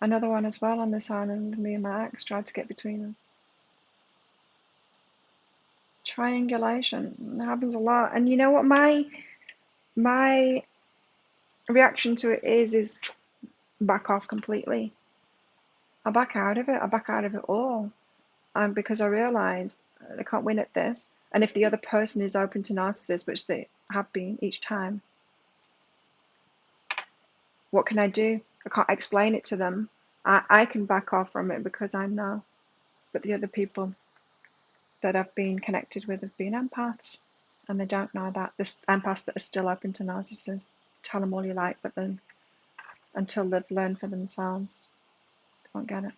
another one as well on this island. Me and my ex tried to get between us. Triangulation, it happens a lot. And you know what my reaction to it is back off completely. I back out of it. I back out of it all. Because I realise I can't win at this. And if the other person is open to narcissists, which they have been each time, what can I do? I can't explain it to them. I can back off from it because I know. But the other people that I've been connected with have been empaths, and they don't know that. This empaths that are still open to narcissists. Tell them all you like, but then until they've learned for themselves, they won't get it.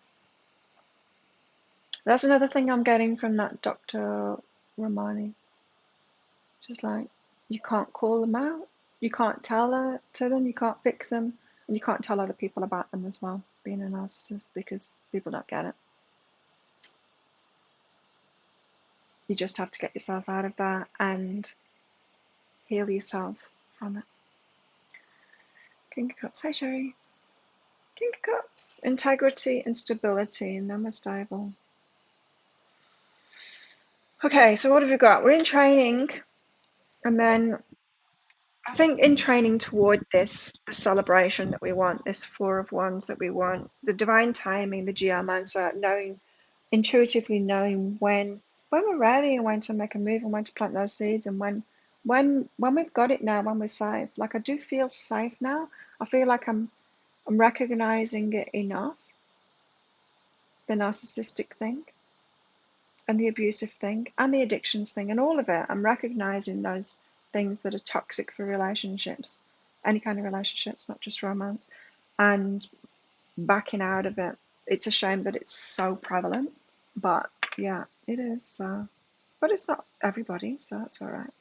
That's another thing I'm getting from that Dr. Romani. Just like, you can't call them out. You can't tell her to them. You can't fix them. And you can't tell other people about them as well, being a narcissist, because people don't get it. You just have to get yourself out of that and heal yourself from it. King of Cups. Hi, Sherry. King of Cups. Integrity and stability. Namaste. Okay, so what have we got? We're in training, and then I think in training toward this, the celebration that we want, this Four of Wands that we want, the divine timing, the geomancer, knowing, intuitively knowing when we're ready and when to make a move and when to plant those seeds, and when we've got it now, when we're safe. Like, I do feel safe now. I feel like I'm recognizing it enough, the narcissistic thing and the abusive thing and the addictions thing and all of it. I'm recognizing those things that are toxic for relationships, any kind of relationships, not just romance, and backing out of it. It's a shame that it's so prevalent, but yeah, it is. But it's not everybody, so that's all right.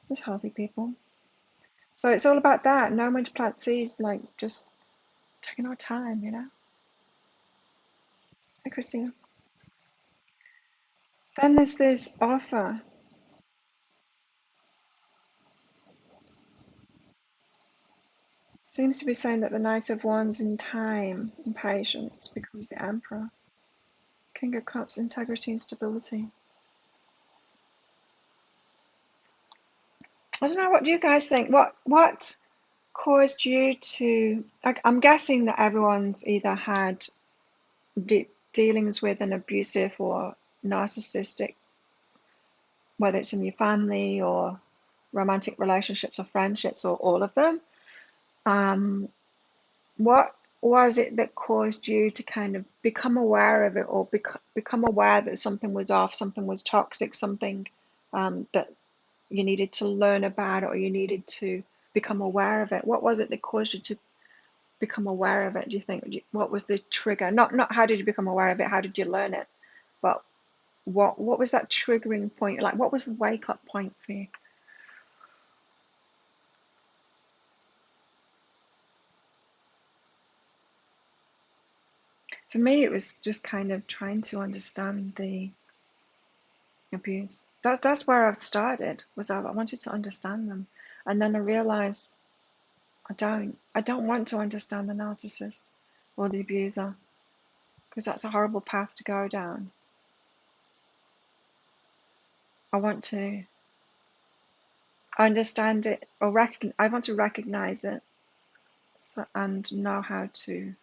There's healthy people. So it's all about that, knowing when to plant seeds, like just taking our time, you know. Hey, Christina. Then there's this offer. Seems to be saying that the Knight of Wands in time and patience becomes the Emperor. King of Cups, integrity and stability. I don't know, what do you guys think? What caused you to... I'm guessing that everyone's either had dealings with an abusive or narcissistic, whether it's in your family or romantic relationships or friendships or all of them. What was it that caused you to kind of become aware of it, or become aware that something was off, something was toxic, something that you needed to learn about, or you needed to become aware of it? What was it that caused you to become aware of it, do you think? What was the trigger? Not how did you become aware of it, how did you learn it, but what was that triggering point? Like, what was the wake up point for you? For me, it was just kind of trying to understand the abuse. That's where I've started. Was I wanted to understand them, and then I realized I don't want to understand the narcissist or the abuser, because that's a horrible path to go down. I want to understand it, or I want to recognize it, so, and know how to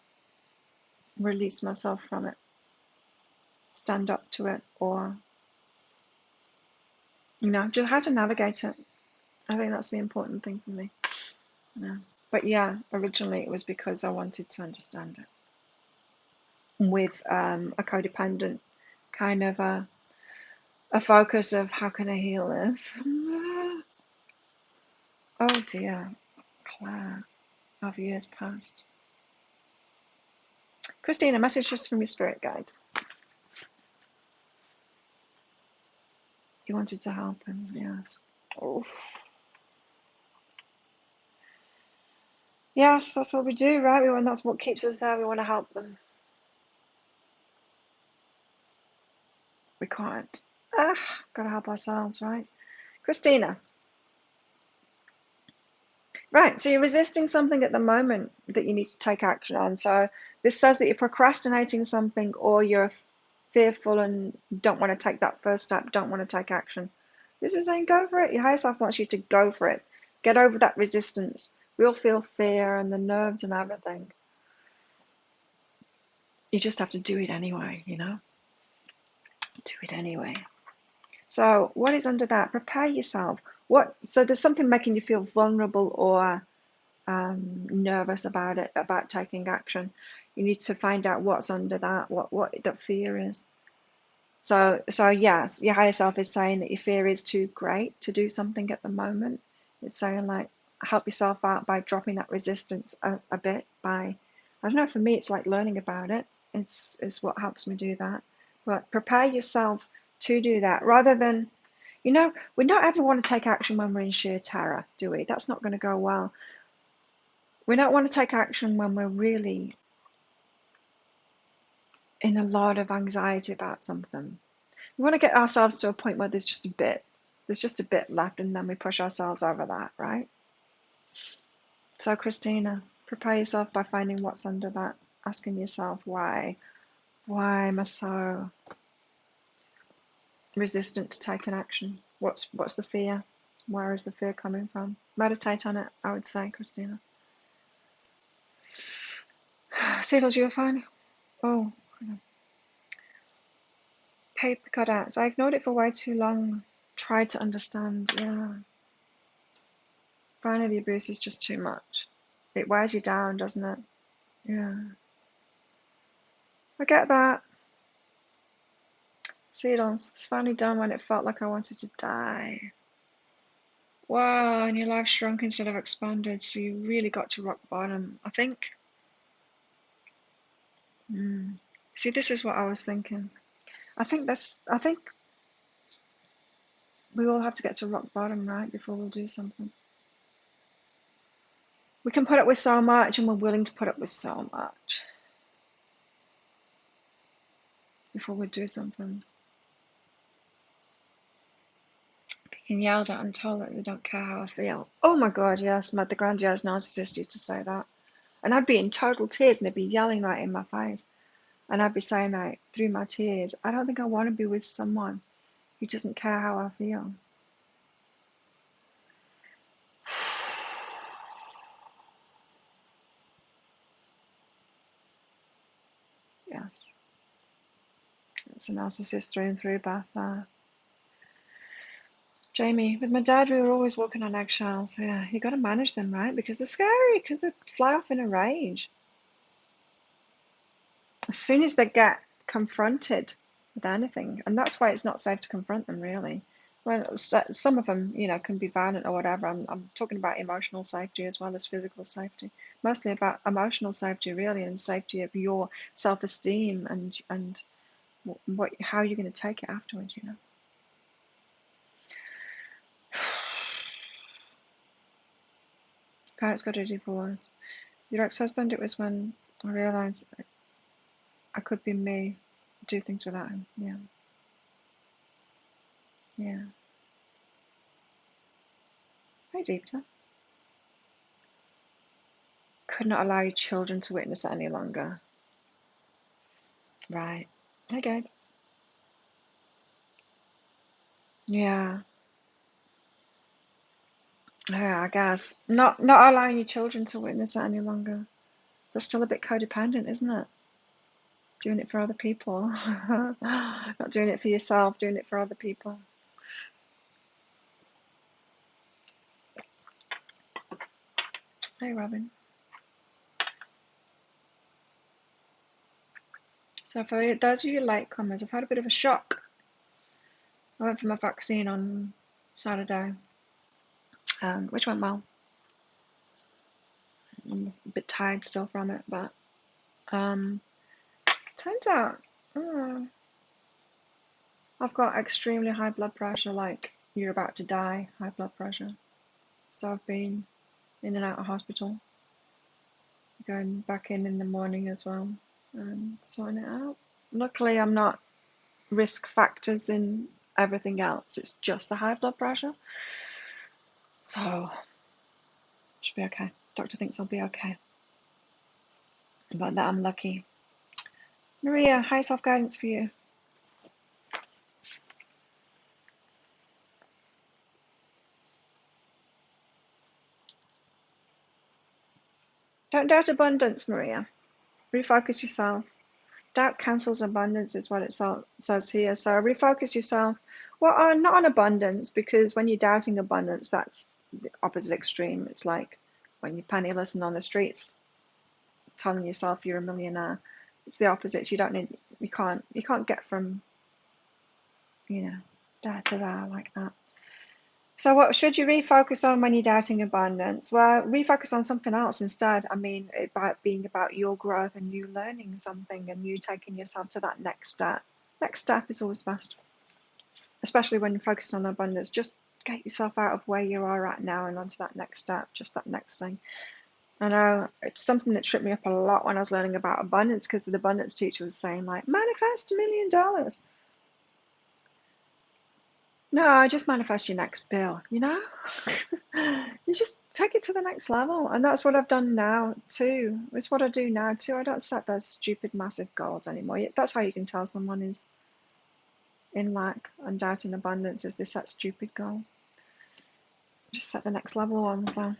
release myself from it, stand up to it, or just how to navigate it. I think that's the important thing for me. Yeah. But yeah, originally it was because I wanted to understand it, with a codependent kind of a focus of how can I heal this. Oh dear, Claire, of years past. Christina, message just from your spirit guides. You wanted to help him, yes. Oof. Yes, that's what we do, right? That's what keeps us there. We want to help them. We can't. Gotta help ourselves, right? Christina. Right, so you're resisting something at the moment that you need to take action on. So this says that you're procrastinating something, or you're fearful and don't want to take that first step, don't want to take action. This is saying go for it. Your higher self wants you to go for it. Get over that resistance. We all feel fear and the nerves and everything. You just have to do it anyway, Do it anyway. So what is under that? Prepare yourself. So there's something making you feel vulnerable or nervous about it, about taking action. You need to find out what's under that, what that fear is. So yes, your higher self is saying that your fear is too great to do something at the moment. It's saying, like, help yourself out by dropping that resistance a bit. By, I don't know, for me it's like learning about it. It's what helps me do that. But prepare yourself to do that, rather than, we don't ever want to take action when we're in sheer terror, do we? That's not going to go well. We don't want to take action when we're really in a lot of anxiety about something. We want to get ourselves to a point where there's just a bit left, and then we push ourselves over that, right? So, Christina, prepare yourself by finding what's under that, asking yourself why. Why am I so resistant to taking action? What's the fear? Where is the fear coming from? Meditate on it, I would say, Christina. Seedles, you're fine. Oh, paper cutouts. I ignored it for way too long. Tried to understand. Yeah. Finally, the abuse is just too much. It wears you down, doesn't it? Yeah. I get that. Seedles, it's finally done when it felt like I wanted to die. Wow, and your life shrunk instead of expanded, so you really got to rock bottom. I think. See, this is what I was thinking. I think we all have to get to rock bottom, right, before we'll do something. We can put up with so much, and we're willing to put up with so much before we do something. Being yelled at and told that they don't care how I feel. Oh my God, yes, the grandiose narcissist used to say that. And I'd be in total tears, and they'd be yelling right in my face. And I'd be saying, like, through my tears, I don't think I want to be with someone who doesn't care how I feel. Yes. It's a narcissist through and through, Beth. Jamie, with my dad, we were always walking on eggshells. Yeah, you got to manage them, right? Because they're scary, because they fly off in a rage. As soon as they get confronted with anything, and that's why it's not safe to confront them, really. Well, some of them, can be violent or whatever. I'm talking about emotional safety as well as physical safety. Mostly about emotional safety, really, and safety of your self-esteem and how you're going to take it afterwards, Parents got a divorce. Your ex-husband, it was when I realised I could be me, do things without him. Yeah. Yeah. Hi, Deepta. Could not allow your children to witness it any longer. Right. Okay. Yeah. Yeah, I guess. Not allowing your children to witness it any longer. That's still a bit codependent, isn't it? Doing it for other people. Not doing it for yourself, doing it for other people. Hey, Robin. So for those of you latecomers, I've had a bit of a shock. I went for my vaccine on Saturday, which went well. I'm a bit tired still from it, but turns out I've got extremely high blood pressure, like you're about to die, high blood pressure. So I've been in and out of hospital, going back in the morning as well, and sorting it out. Luckily, I'm not risk factors in everything else. It's just the high blood pressure. So, should be okay. Doctor thinks I'll be okay. But that I'm lucky. Maria, high self-guidance for you. Don't doubt abundance, Maria. Refocus yourself. Doubt cancels abundance is what it says here. So refocus yourself. Well, not on abundance, because when you're doubting abundance, that's the opposite extreme. It's like when you're penniless and on the streets telling yourself you're a millionaire. It's the opposite. You can't get from, there to there like that. So what should you refocus on when you're doubting abundance? Well, refocus on something else instead. I mean, about your growth and you learning something and you taking yourself to that next step. Next step is always best, especially when you're focused on abundance. Just get yourself out of where you are at now and onto that next step, just that next thing. I know it's something that tripped me up a lot when I was learning about abundance, because the abundance teacher was saying like, manifest $1 million. No, I just manifest your next bill, you know? You just take it to the next level. And that's what I've done now too. It's what I do now too. I don't set those stupid massive goals anymore. That's how you can tell someone is in lack and doubt and abundance, is they set stupid goals. Just set the next level ones then.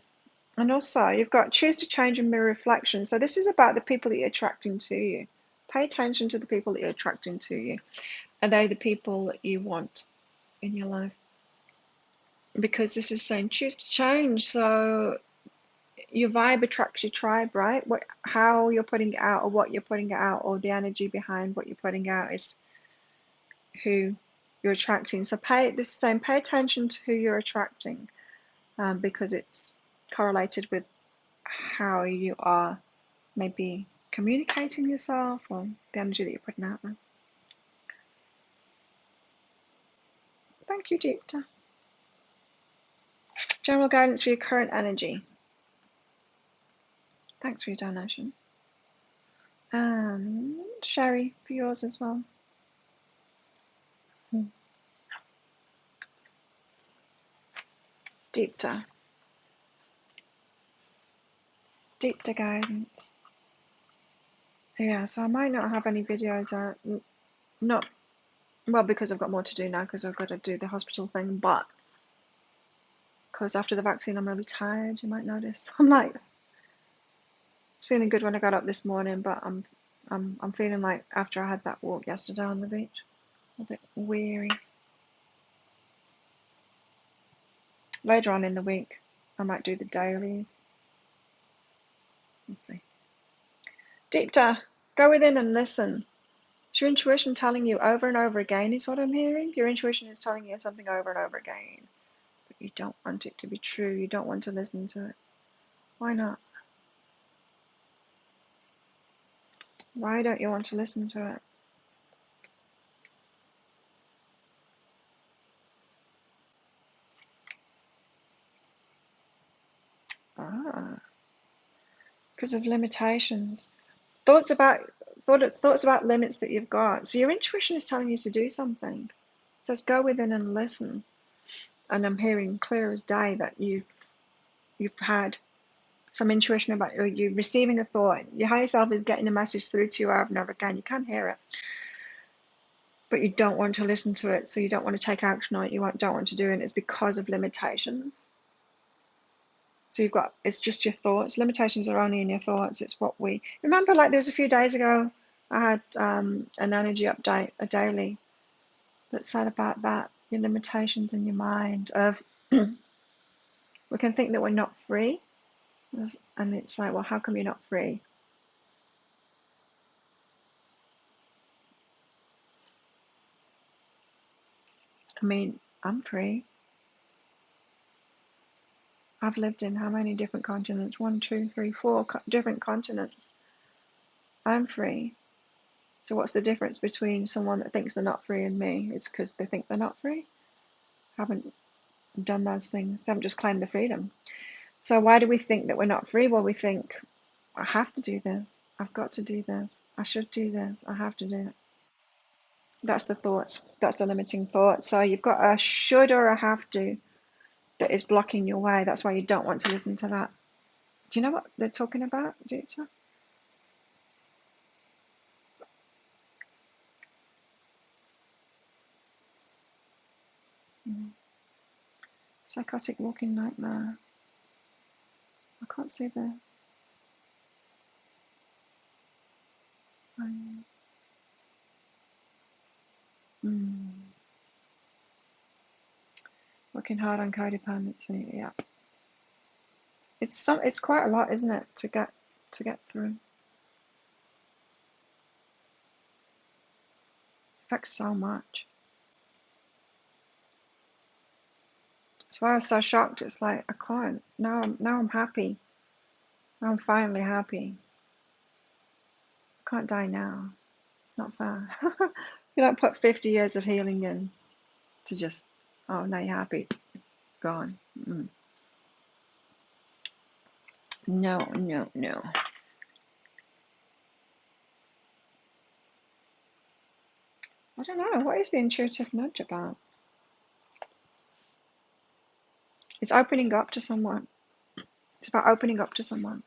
And also, you've got choose to change and mirror reflection. So this is about the people that you're attracting to you. Pay attention to the people that you're attracting to you. Are they the people that you want in your life? Because this is saying choose to change. So your vibe attracts your tribe, right? How you're putting it out, or what you're putting it out, or the energy behind what you're putting out is who you're attracting. So this is saying pay attention to who you're attracting, because it's correlated with how you are maybe communicating yourself, or the energy that you're putting out there. Thank you, Deepta. General guidance for your current energy. Thanks for your donation. And Sherry, for yours as well. Deepta. Deepta guidance. Yeah, so I might not have any videos out. Not, well, because I've got more to do now, because I've got to do the hospital thing, but because after the vaccine I'm really tired, you might notice. I'm like, it's feeling good when I got up this morning, but I'm feeling like after I had that walk yesterday on the beach, a bit weary. Later on in the week, I might do the dailies. We'll see. Deepta, go within and listen. Is your intuition telling you over and over again, is what I'm hearing? Your intuition is telling you something over and over again, but you don't want it to be true. You don't want to listen to it. Why not? Why don't you want to listen to it? Because of limitations. Thoughts about limits that you've got. So your intuition is telling you to do something. It says go within and listen. And I'm hearing clear as day that you've had some intuition about you receiving a thought. Your higher self is getting a message through to you over and over again. You can't hear it, but you don't want to listen to it, so you don't want to take action on it. You don't want to do it. It's because of limitations. So it's just your thoughts. Limitations are only in your thoughts. It's what we remember. Like there was a few days ago, I had an energy update, a daily, that said about that, your limitations in your mind of we can think that we're not free, and it's like, well, how come you're not free? I mean, I'm free. I've lived in how many different continents? 1, 2, 3, 4 different continents. I'm free. So what's the difference between someone that thinks they're not free and me? It's because they think they're not free. Haven't done those things. They haven't just claimed the freedom. So why do we think that we're not free? Well, we think, I have to do this. I've got to do this. I should do this. I have to do it. That's the thoughts. That's the limiting thought. So you've got a should or a have to that is blocking your way. That's why you don't want to listen to that. Do you know what they're talking about, Jutta? Psychotic walking nightmare. I can't see the lines. Working hard on codependency. Yeah, it's quite a lot, isn't it, to get through. It affects so much. That's why I was so shocked. It's like I can't. Now I'm happy. Now I'm finally happy. I can't die now. It's not fair. You don't put 50 years of healing in to just, oh, now you're happy. Gone. No, no, no. I don't know. What is the intuitive nudge about? It's opening up to someone. It's about opening up to someone.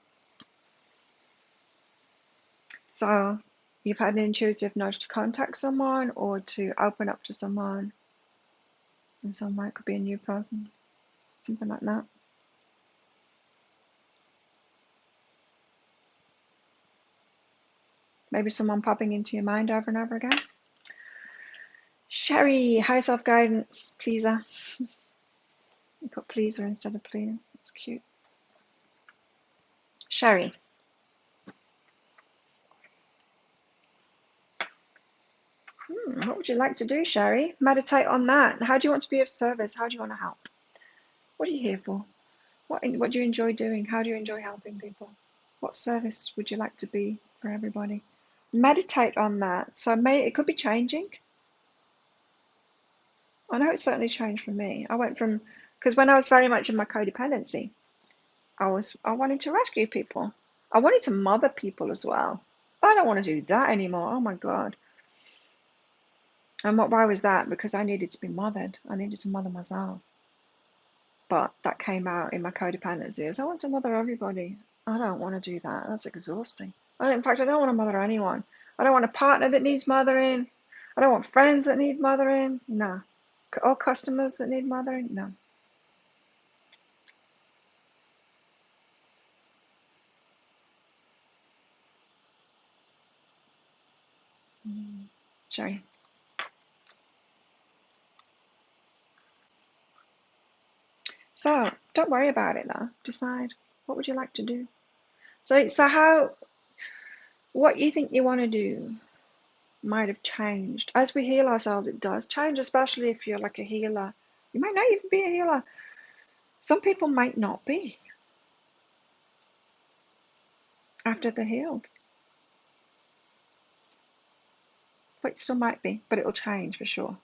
So you've had an intuitive nudge to contact someone or to open up to someone. And someone could be a new person. Something like that. Maybe someone popping into your mind over and over again. Sherry, high self-guidance, pleaser. You put pleaser instead of pleader. That's cute. Sherry. What would you like to do, Sherry? Meditate on that. How do you want to be of service? How do you want to help? What are you here for? What do you enjoy doing? How do you enjoy helping people? What service would you like to be for everybody? Meditate on that. So it could be changing. I know it's certainly changed for me. I went from, because when I was very much in my codependency, I wanted to rescue people. I wanted to mother people as well. I don't want to do that anymore. Oh my God. And why was that? Because I needed to be mothered. I needed to mother myself. But that came out in my codependency. I want to mother everybody. I don't want to do that. That's exhausting. In fact, I don't want to mother anyone. I don't want a partner that needs mothering. I don't want friends that need mothering. No. Or customers that need mothering. No. Sorry. So don't worry about it though. Decide what would you like to do. So what you think you want to do might have changed. As we heal ourselves, it does change, especially if you're like a healer. You might not even be a healer. Some people might not be after they're healed. But it still might be, but it'll change for sure.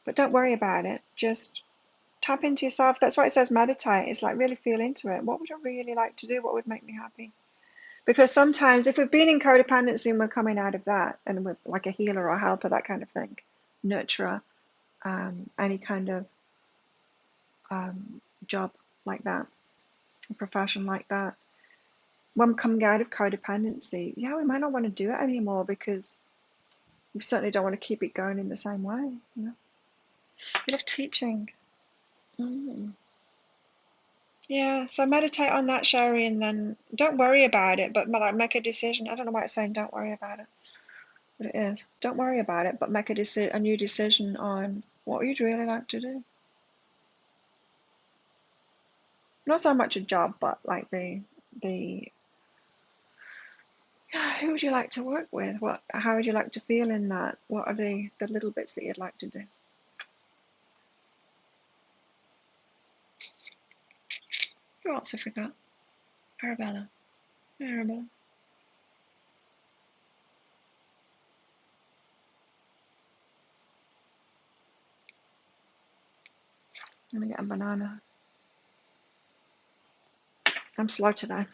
But don't worry about it. Just tap into yourself. That's why it says meditate. It's like really feel into it. What would I really like to do? What would make me happy? Because sometimes if we've been in codependency and we're coming out of that and we're like a healer or a helper, that kind of thing, nurturer, any kind of job like that, a profession like that, when we're coming out of codependency, yeah, we might not want to do it anymore because we certainly don't want to keep it going in the same way. You know? I love teaching. Yeah, so meditate on that, Sherry, and then don't worry about it, but like make a decision. I don't know why it's saying don't worry about it, but it is. Don't worry about it, but make a new decision on what you'd really like to do. Not so much a job, but like the who would you like to work with? How would you like to feel in that? What are the little bits that you'd like to do? Who else have we got? Arabella. Arabella. Let me get a banana. I'm slow today.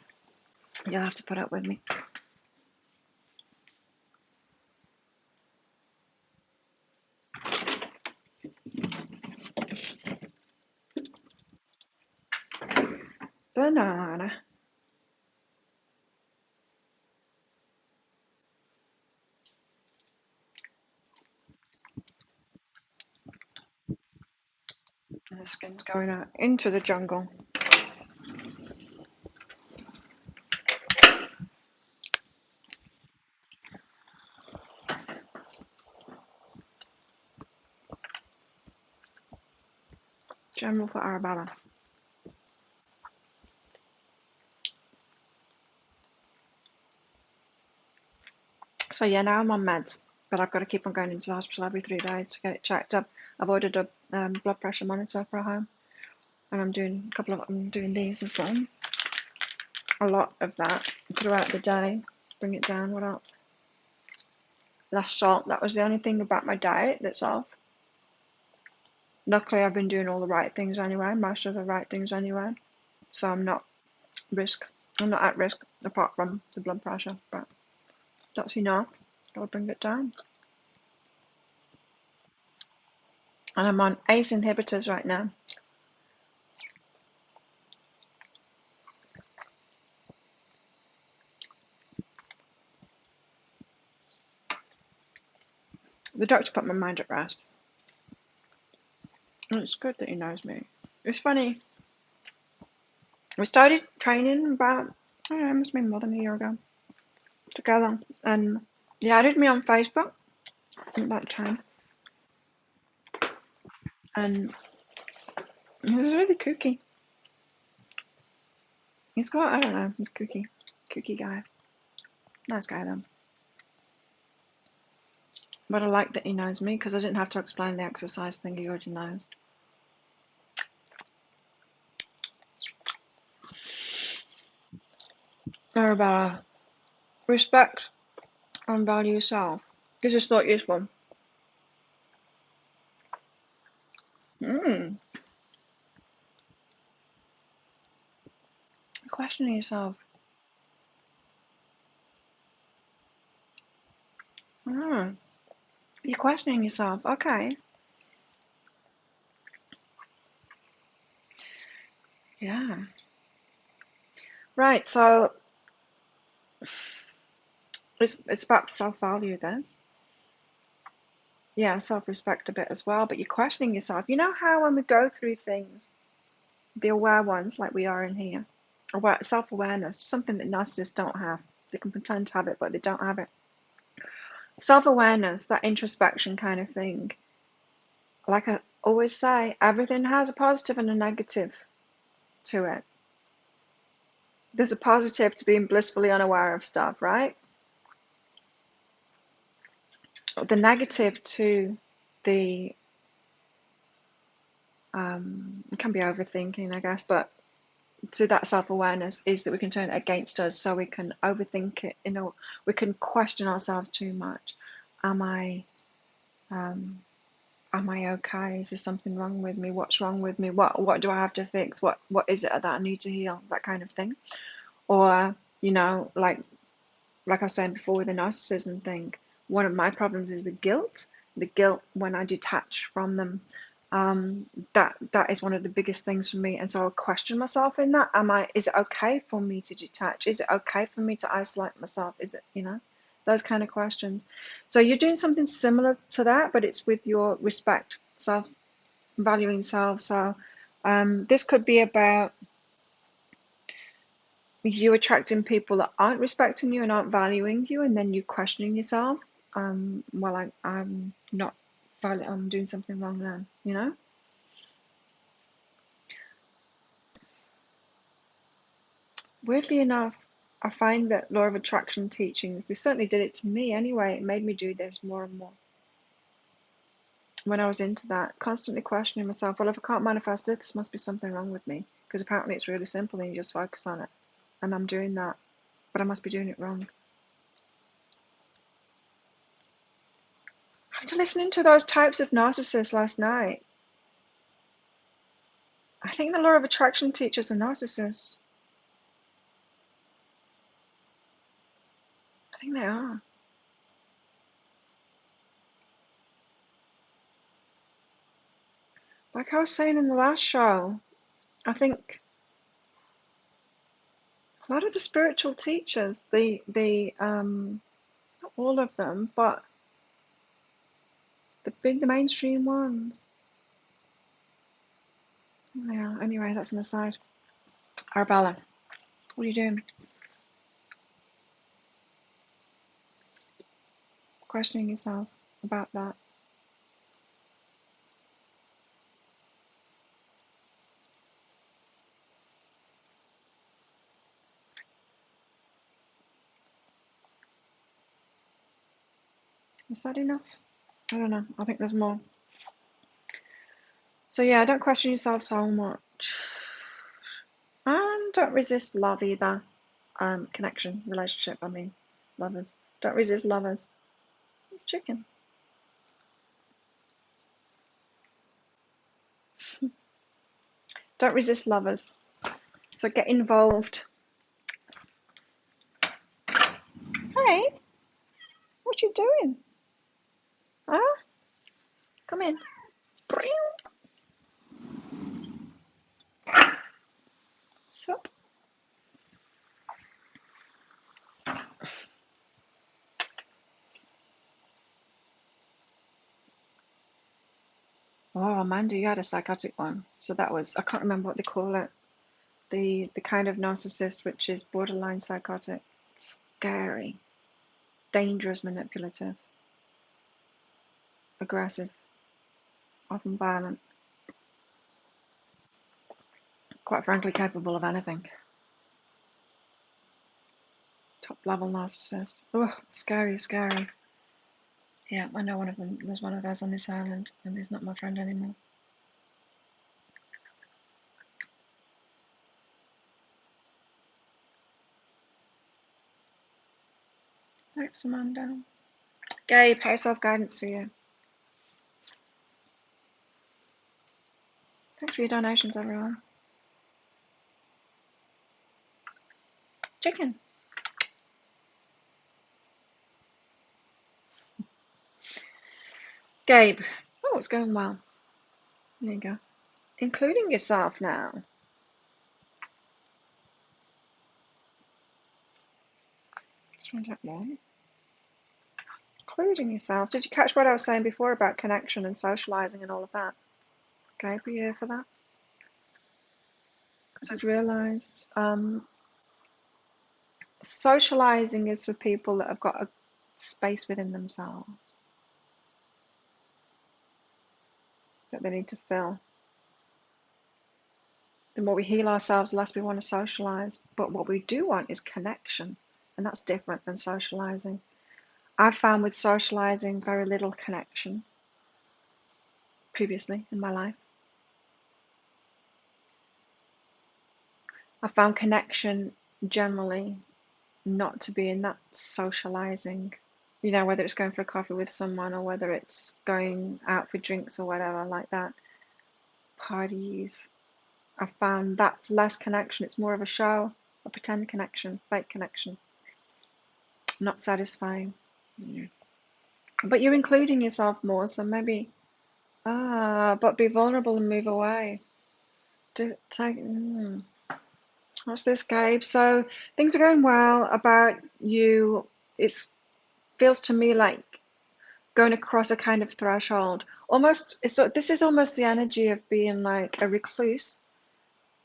You'll have to put up with me. Banana. And the skin's going out into the jungle. General for Arabella. So yeah, now I'm on meds, but I've got to keep on going into the hospital every 3 days to get it checked up. I've ordered a blood pressure monitor for home, and I'm doing these as well. A lot of that throughout the day to bring it down. What else? Less salt. That was the only thing about my diet that's off. Luckily, I've been doing all the right things anyway, most of the right things anyway. So I'm not risk. I'm not at risk apart from the blood pressure, but that's enough. I'll bring it down. And I'm on ACE inhibitors right now. The doctor put my mind at rest. And it's good that he knows me. It's funny. We started training about, I don't know, it must have been more than a year ago, together. And he added me on Facebook at that time. And he was really kooky. He's got, I don't know, he's kooky. Kooky guy. Nice guy, though. But I like that he knows me because I didn't have to explain the exercise thing, he already knows. Arabella, respect and value yourself. This is not useful. Questioning yourself. You're questioning yourself. Okay. Yeah. Right, so it's about self-value, this. Yeah, self-respect a bit as well, but you're questioning yourself. You know how when we go through things, the aware ones like we are in here, self-awareness, something that narcissists don't have. They can pretend to have it, but they don't have it. Self-awareness, that introspection kind of thing. Like I always say, everything has a positive and a negative to it. There's a positive to being blissfully unaware of stuff, right? The negative to the it can be overthinking, I guess, but to that self-awareness is that we can turn it against us, so we can overthink it. We can question ourselves too much. Am I okay? Is there something wrong with me? What's wrong with me? What do I have to fix? What is it that I need to heal? That kind of thing. Or like I was saying before with the narcissism thing, one of my problems is the guilt when I detach from them. That is one of the biggest things for me, and so I'll question myself in that. Is it okay for me to detach? Is it okay for me to isolate myself? Is it, those kind of questions. So you're doing something similar to that, but it's with your respect, self, valuing self. So this could be about you attracting people that aren't respecting you and aren't valuing you, and then you questioning yourself. Well, I'm not valid. I'm doing something wrong then. Weirdly enough, I find that law of attraction teachings, they certainly did it to me anyway. It made me do this more and more. When I was into that, constantly questioning myself, well, if I can't manifest this must be something wrong with me, because apparently it's really simple and you just focus on it. And I'm doing that, but I must be doing it wrong. After listening to those types of narcissists last night, I think the law of attraction teachers are narcissists. I think they are. Like I was saying in the last show, I think a lot of the spiritual teachers, not all of them, but the mainstream ones. Yeah, anyway, that's an aside. Arabella, what are you doing? Questioning yourself about that. Is that enough? I don't know. I think there's more. So yeah, don't question yourself so much. And don't resist love either. Connection, relationship, lovers. Don't resist lovers. It's chicken. Don't resist lovers. So get involved. Hey, what you doing? Huh? Come in. What's up? Oh, Amanda, you had a psychotic one. So that was, I can't remember what they call it. The kind of narcissist which is borderline psychotic. Scary. Dangerous, manipulative. Aggressive. Often violent. Quite frankly, capable of anything. Top level narcissist. Oh, scary, scary. Yeah, I know one of them. There's one of us on this island, and he's not my friend anymore. Thanks, Amanda. Gabe, how's self-guidance for you? Thanks for your donations, everyone. Chicken. Gabe. Oh, it's going well. There you go. Including yourself now. Let's find out more. Including yourself. Did you catch what I was saying before about connection and socializing and all of that? Gabe, were you here for that? Because I'd realised socializing is for people that have got a space within themselves that they need to fill. The more we heal ourselves, the less we want to socialize. But what we do want is connection, and that's different than socializing. I've found with socializing very little connection previously in my life. I found connection generally not to be in that socializing, whether it's going for a coffee with someone or whether it's going out for drinks or whatever like that. Parties. I found that's less connection. It's more of a show, a pretend connection, fake connection. Not satisfying. Yeah. But you're including yourself more, so maybe, but be vulnerable and move away. What's this, Gabe? So things are going well about you. It feels to me like going across a kind of threshold. Almost, this is almost the energy of being like a recluse.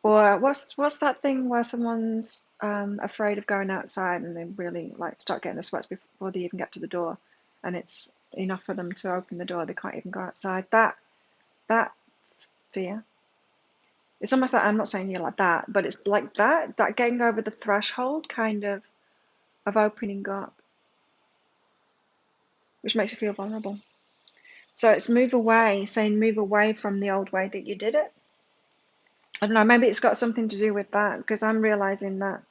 Or what's that thing where someone's afraid of going outside and they really like start getting the sweats before they even get to the door, and it's enough for them to open the door, they can't even go outside. That fear. It's almost like, I'm not saying you're like that, but it's like that getting over the threshold kind of opening up, which makes you feel vulnerable. So it's move away from the old way that you did it. I don't know, maybe it's got something to do with that, because I'm realizing that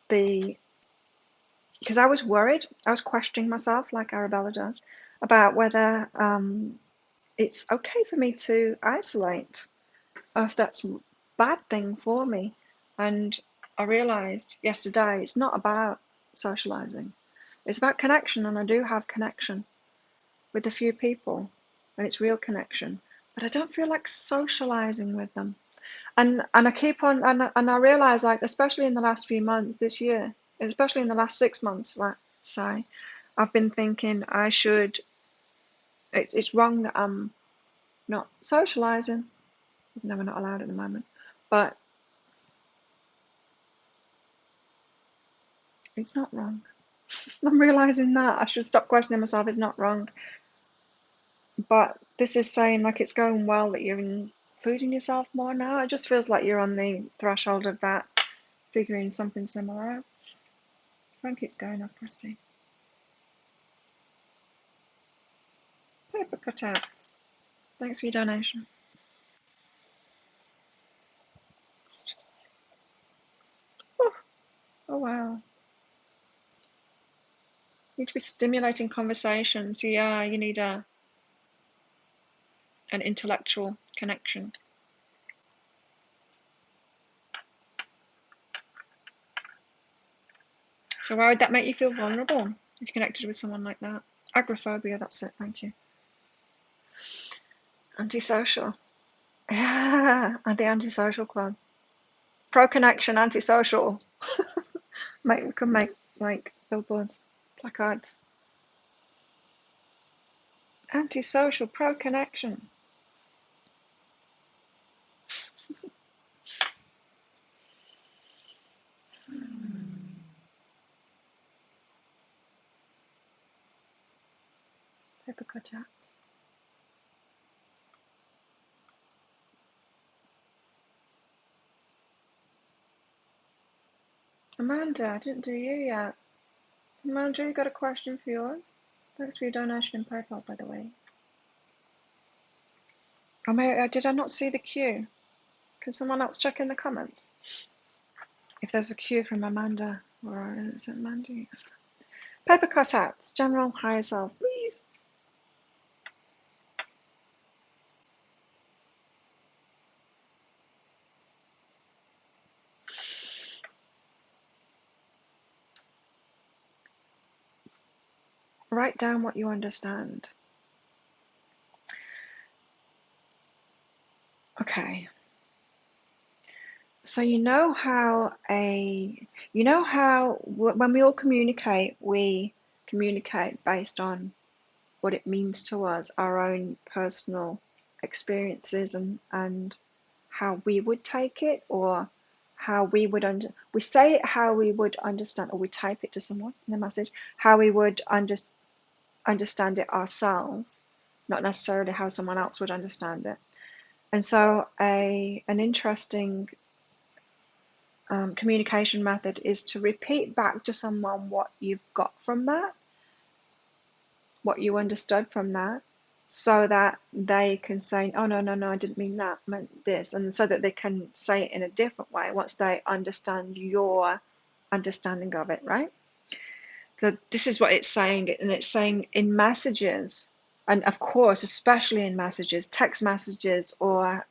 because I was worried, I was questioning myself, like Arabella does, about whether it's okay for me to isolate, or if that's a bad thing for me. And I realized yesterday it's not about socializing, it's about connection, and I do have connection with a few people, and it's real connection, but I don't feel like socializing with them. And I keep on, and I realize, like, especially in the last few months this year, especially in the last 6 months, let's say, I've been thinking it's wrong that I'm not socializing, even though we're not allowed at the moment, but it's not wrong. I'm realizing that I should stop questioning myself. It's not wrong. But this is saying, like, it's going well that you're including yourself more now. It just feels like you're on the threshold of that, figuring something similar out. Phone keeps going off, Christy. Paper cutouts. Thanks for your donation. Let's just see. Oh wow. You need to be stimulating conversations. Yeah, you need an intellectual connection. So why would that make you feel vulnerable if you connected with someone like that? Agoraphobia, that's it, thank you. Antisocial. Yeah, the antisocial club. Pro-connection, antisocial. We could make like billboards, placards. Antisocial, pro-connection. Paper cutouts. Amanda, I didn't do you yet. Amanda, you got a question for yours? Thanks for your donation in PayPal, by the way. Oh, did I not see the queue? Can someone else check in the comments? If there's a queue from Amanda, or is it Mandy? Paper cutouts, general higher self, please. Write down what you understand. Okay. So you know how when we all communicate, we communicate based on what it means to us, our own personal experiences and how we would take it, or how we would we say it how we would understand, or we type it to someone in a message, how we would understand it ourselves, not necessarily how someone else would understand it. And so an interesting communication method is to repeat back to someone what you've got from that, what you understood from that, so that they can say, oh, no, I didn't mean that, I meant this. And so that they can say it in a different way once they understand your understanding of it, right? So this is what it's saying, and it's saying in messages, and of course, especially in messages, text messages, or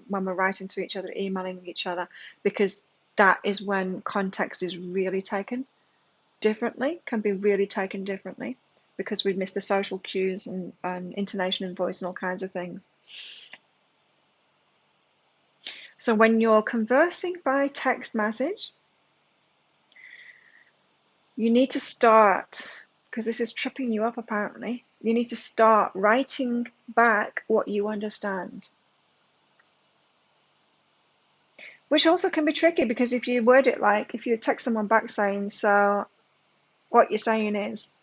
when we're writing to each other, emailing each other, because that is when context is really taken differently, can be really taken differently, because we've missed the social cues and intonation and voice and all kinds of things. So when you're conversing by text message, you need to start, because this is tripping you up apparently, you need to start writing back what you understand. Which also can be tricky, because if you word it like, if you text someone back saying, so what you're saying is,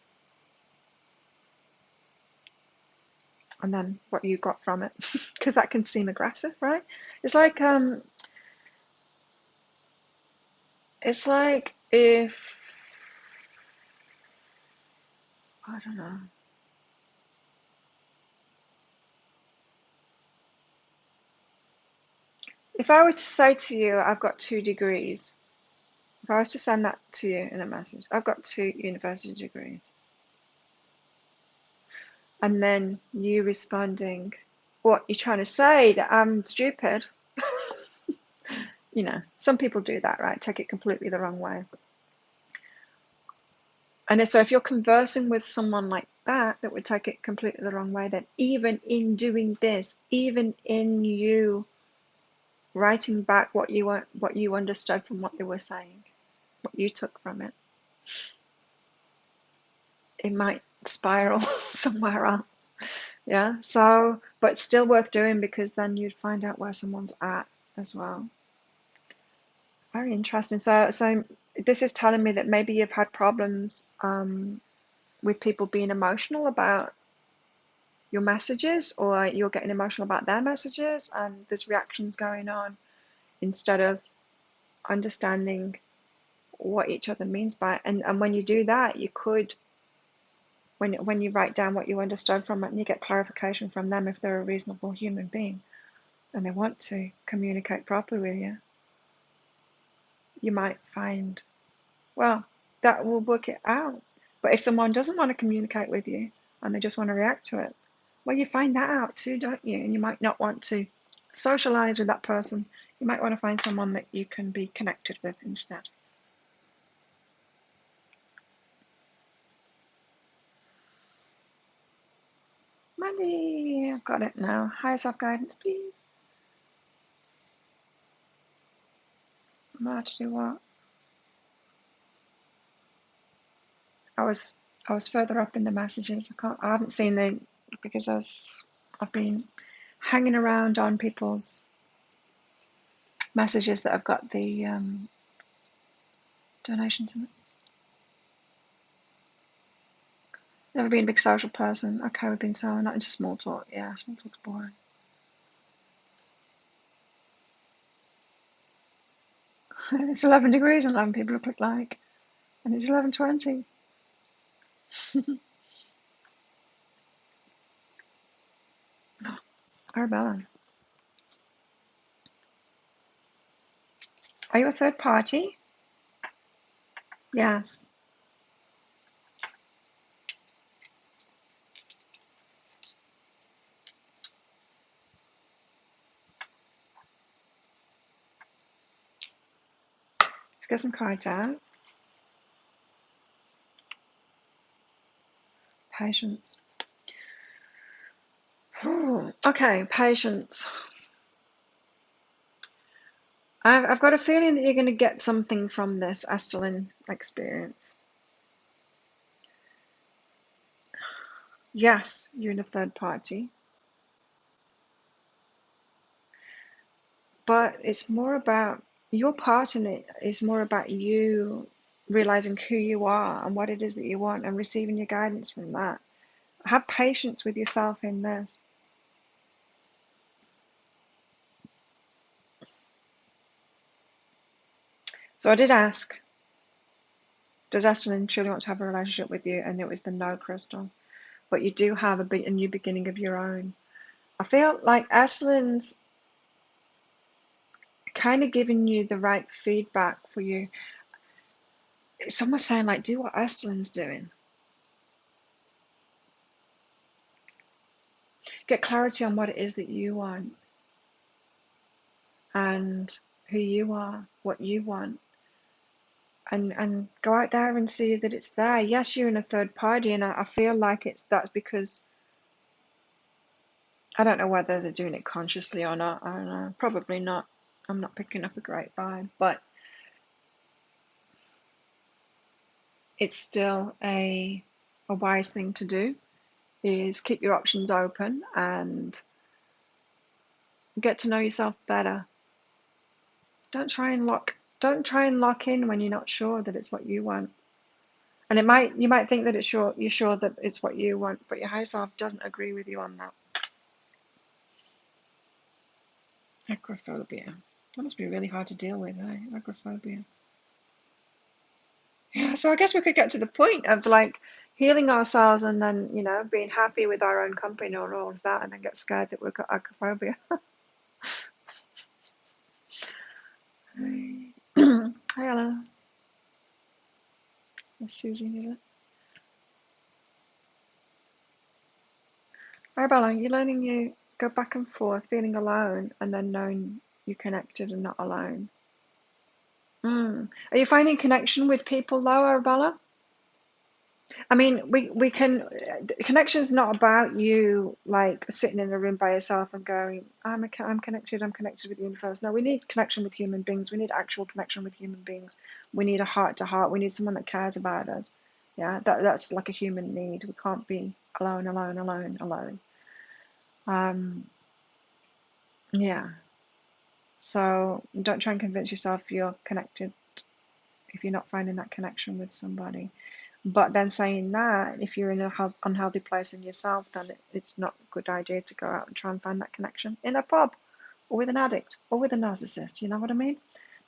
and then what you got from it, because that can seem aggressive, right? It's like if, I don't know. If I were to say to you, I've got 2 degrees, if I was to send that to you in a message, I've got 2 university degrees, and then you responding, what you're trying to say, that I'm stupid. You know, some people do that, right? Take it completely the wrong way. And so if you're conversing with someone like that would take it completely the wrong way, then even in doing this, even in you writing back what you understood from what they were saying, what you took from it, it might spiral somewhere else. Yeah. So, but still worth doing, because then you'd find out where someone's at as well. Very interesting. So this is telling me that maybe you've had problems with people being emotional about your messages, or you're getting emotional about their messages, and there's reactions going on instead of understanding what each other means by it. And when you do that, you could, when you write down what you understood from it, and you get clarification from them, if they're a reasonable human being and they want to communicate properly with you, you might find, well, that will work it out. But if someone doesn't want to communicate with you and they just want to react to it, well, you find that out too, don't you? And you might not want to socialize with that person. You might want to find someone that you can be connected with instead. Mandy, I've got it now. Higher self guidance, please. How to do what? I was further up in the messages. I haven't seen the because I've been hanging around on people's messages that I've got the donations in it. Never been a big social person. Okay, we've been so not into small talk. Yeah, small talk's boring. It's 11 degrees and 11 people look like, and it's 11:20. Arabella, are you a third party? Yes. Let's get some cards out. Patience. Okay, patience. I've got a feeling that you're going to get something from this Llewllyn experience. Yes, you're in a third party, but it's more about your part in it is more about you realizing who you are and what it is that you want and receiving your guidance from that. Have patience with yourself in this. So I did ask, does Llewllyn truly want to have a relationship with you? And it was the no crystal. But you do have a new beginning of your own. I feel like Llewellyn's kind of giving you the right feedback for you. Someone's saying, like, do what Llewellyn's doing. Get clarity on what it is that you want and who you are, what you want. And go out there and see that it's there. Yes, you're in a third party, and I feel like that's because I don't know whether they're doing it consciously or not. I don't know. Probably not. I'm not picking up a great vibe, but it's still a wise thing to do is keep your options open and get to know yourself better. Don't try and lock in when you're not sure that it's what you want. And you might think that you're sure that it's what you want, but your higher self doesn't agree with you on that. Agoraphobia. That must be really hard to deal with, eh? Agoraphobia. Yeah, so I guess we could get to the point of like healing ourselves and then, being happy with our own company or all of that and then get scared that we've got agoraphobia. Hi, Ella. That's Susie, is it? Arabella, you're learning you go back and forth, feeling alone and then knowing you're connected and not alone. Are you finding connection with people though, Arabella? I mean, we can. Connection's not about you like sitting in a room by yourself and going, I'm connected. I'm connected with the universe." No, we need connection with human beings. We need actual connection with human beings. We need a heart to heart. We need someone that cares about us. Yeah, that's like a human need. We can't be alone, alone, alone, alone. Yeah. So don't try and convince yourself you're connected if you're not finding that connection with somebody. But then saying that, if you're in an unhealthy place in yourself, then it's not a good idea to go out and try and find that connection in a pub or with an addict or with a narcissist. You know what I mean?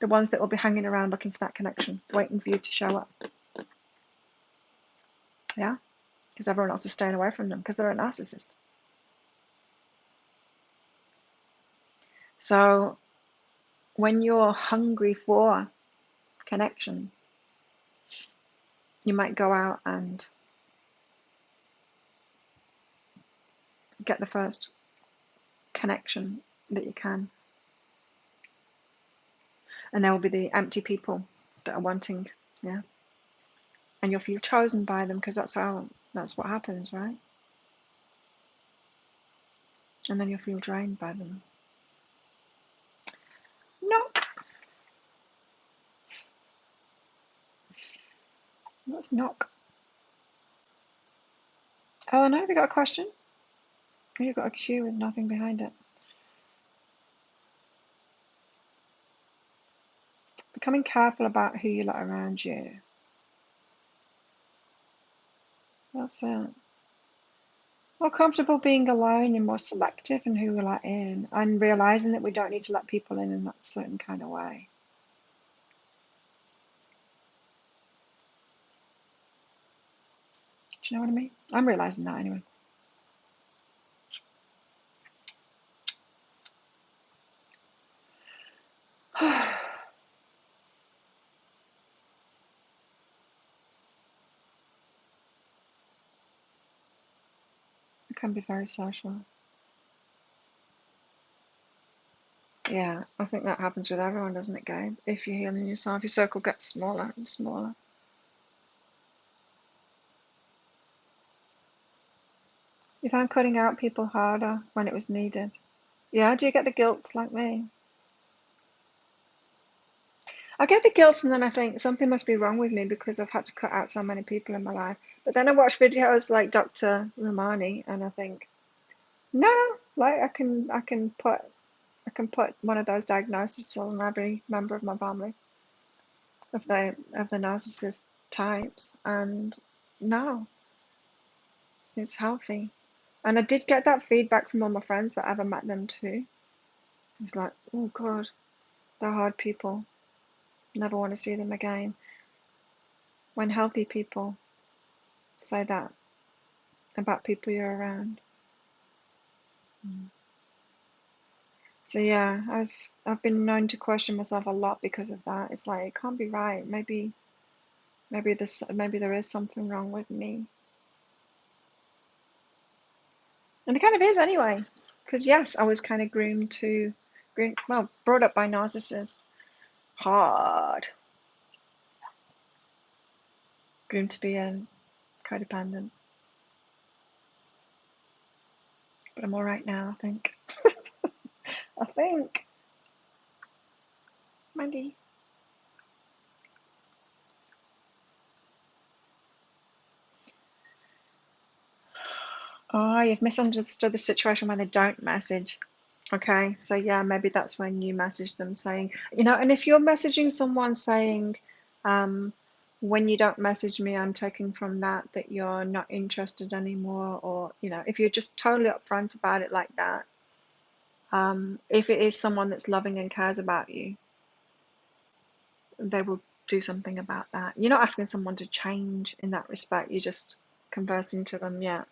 The ones that will be hanging around looking for that connection, waiting for you to show up. Yeah? Because everyone else is staying away from them because they're a narcissist. So when you're hungry for connection, you might go out and get the first connection that you can. And there will be the empty people that are wanting, yeah. And you'll feel chosen by them because that's what happens, right? and then you'll feel drained by them. Knock. Let's knock. Eleanor, have you got a question? Oh, you've got a queue with nothing behind it. Becoming careful about who you let around you. That's it. More comfortable being alone and more selective in who we let in, and realizing that we don't need to let people in that certain kind of way. Do you know what I mean? I'm realizing that anyway. It can be very social. Yeah, I think that happens with everyone, doesn't it, Gabe? If you're healing yourself, your circle gets smaller and smaller. You found cutting out people harder when it was needed. Yeah, do you get the guilt like me? I get the guilt, and then I think something must be wrong with me because I've had to cut out so many people in my life. But then I watch videos like Dr. Romani, and I think, no, like I can put one of those diagnoses on every member of my family of the narcissist types, and no, it's healthy. And I did get that feedback from all my friends that ever met them too. It's like, oh God, they're hard people. Never want to see them again. When healthy people say that about people you're around. So yeah, I've been known to question myself a lot because of that. It's like it can't be right. Maybe there is something wrong with me. And it kind of is anyway. Because yes, I was kind of brought up by narcissists. Hard. Groomed to be a codependent. But I'm all right now, I think. I think. Mandy. Oh, you've misunderstood the situation when they don't message. Okay, so yeah, maybe that's when you message them saying, and if you're messaging someone saying, when you don't message me, I'm taking from that you're not interested anymore, or, if you're just totally upfront about it like that, if it is someone that's loving and cares about you, they will do something about that. You're not asking someone to change in that respect, you're just conversing to them, yeah.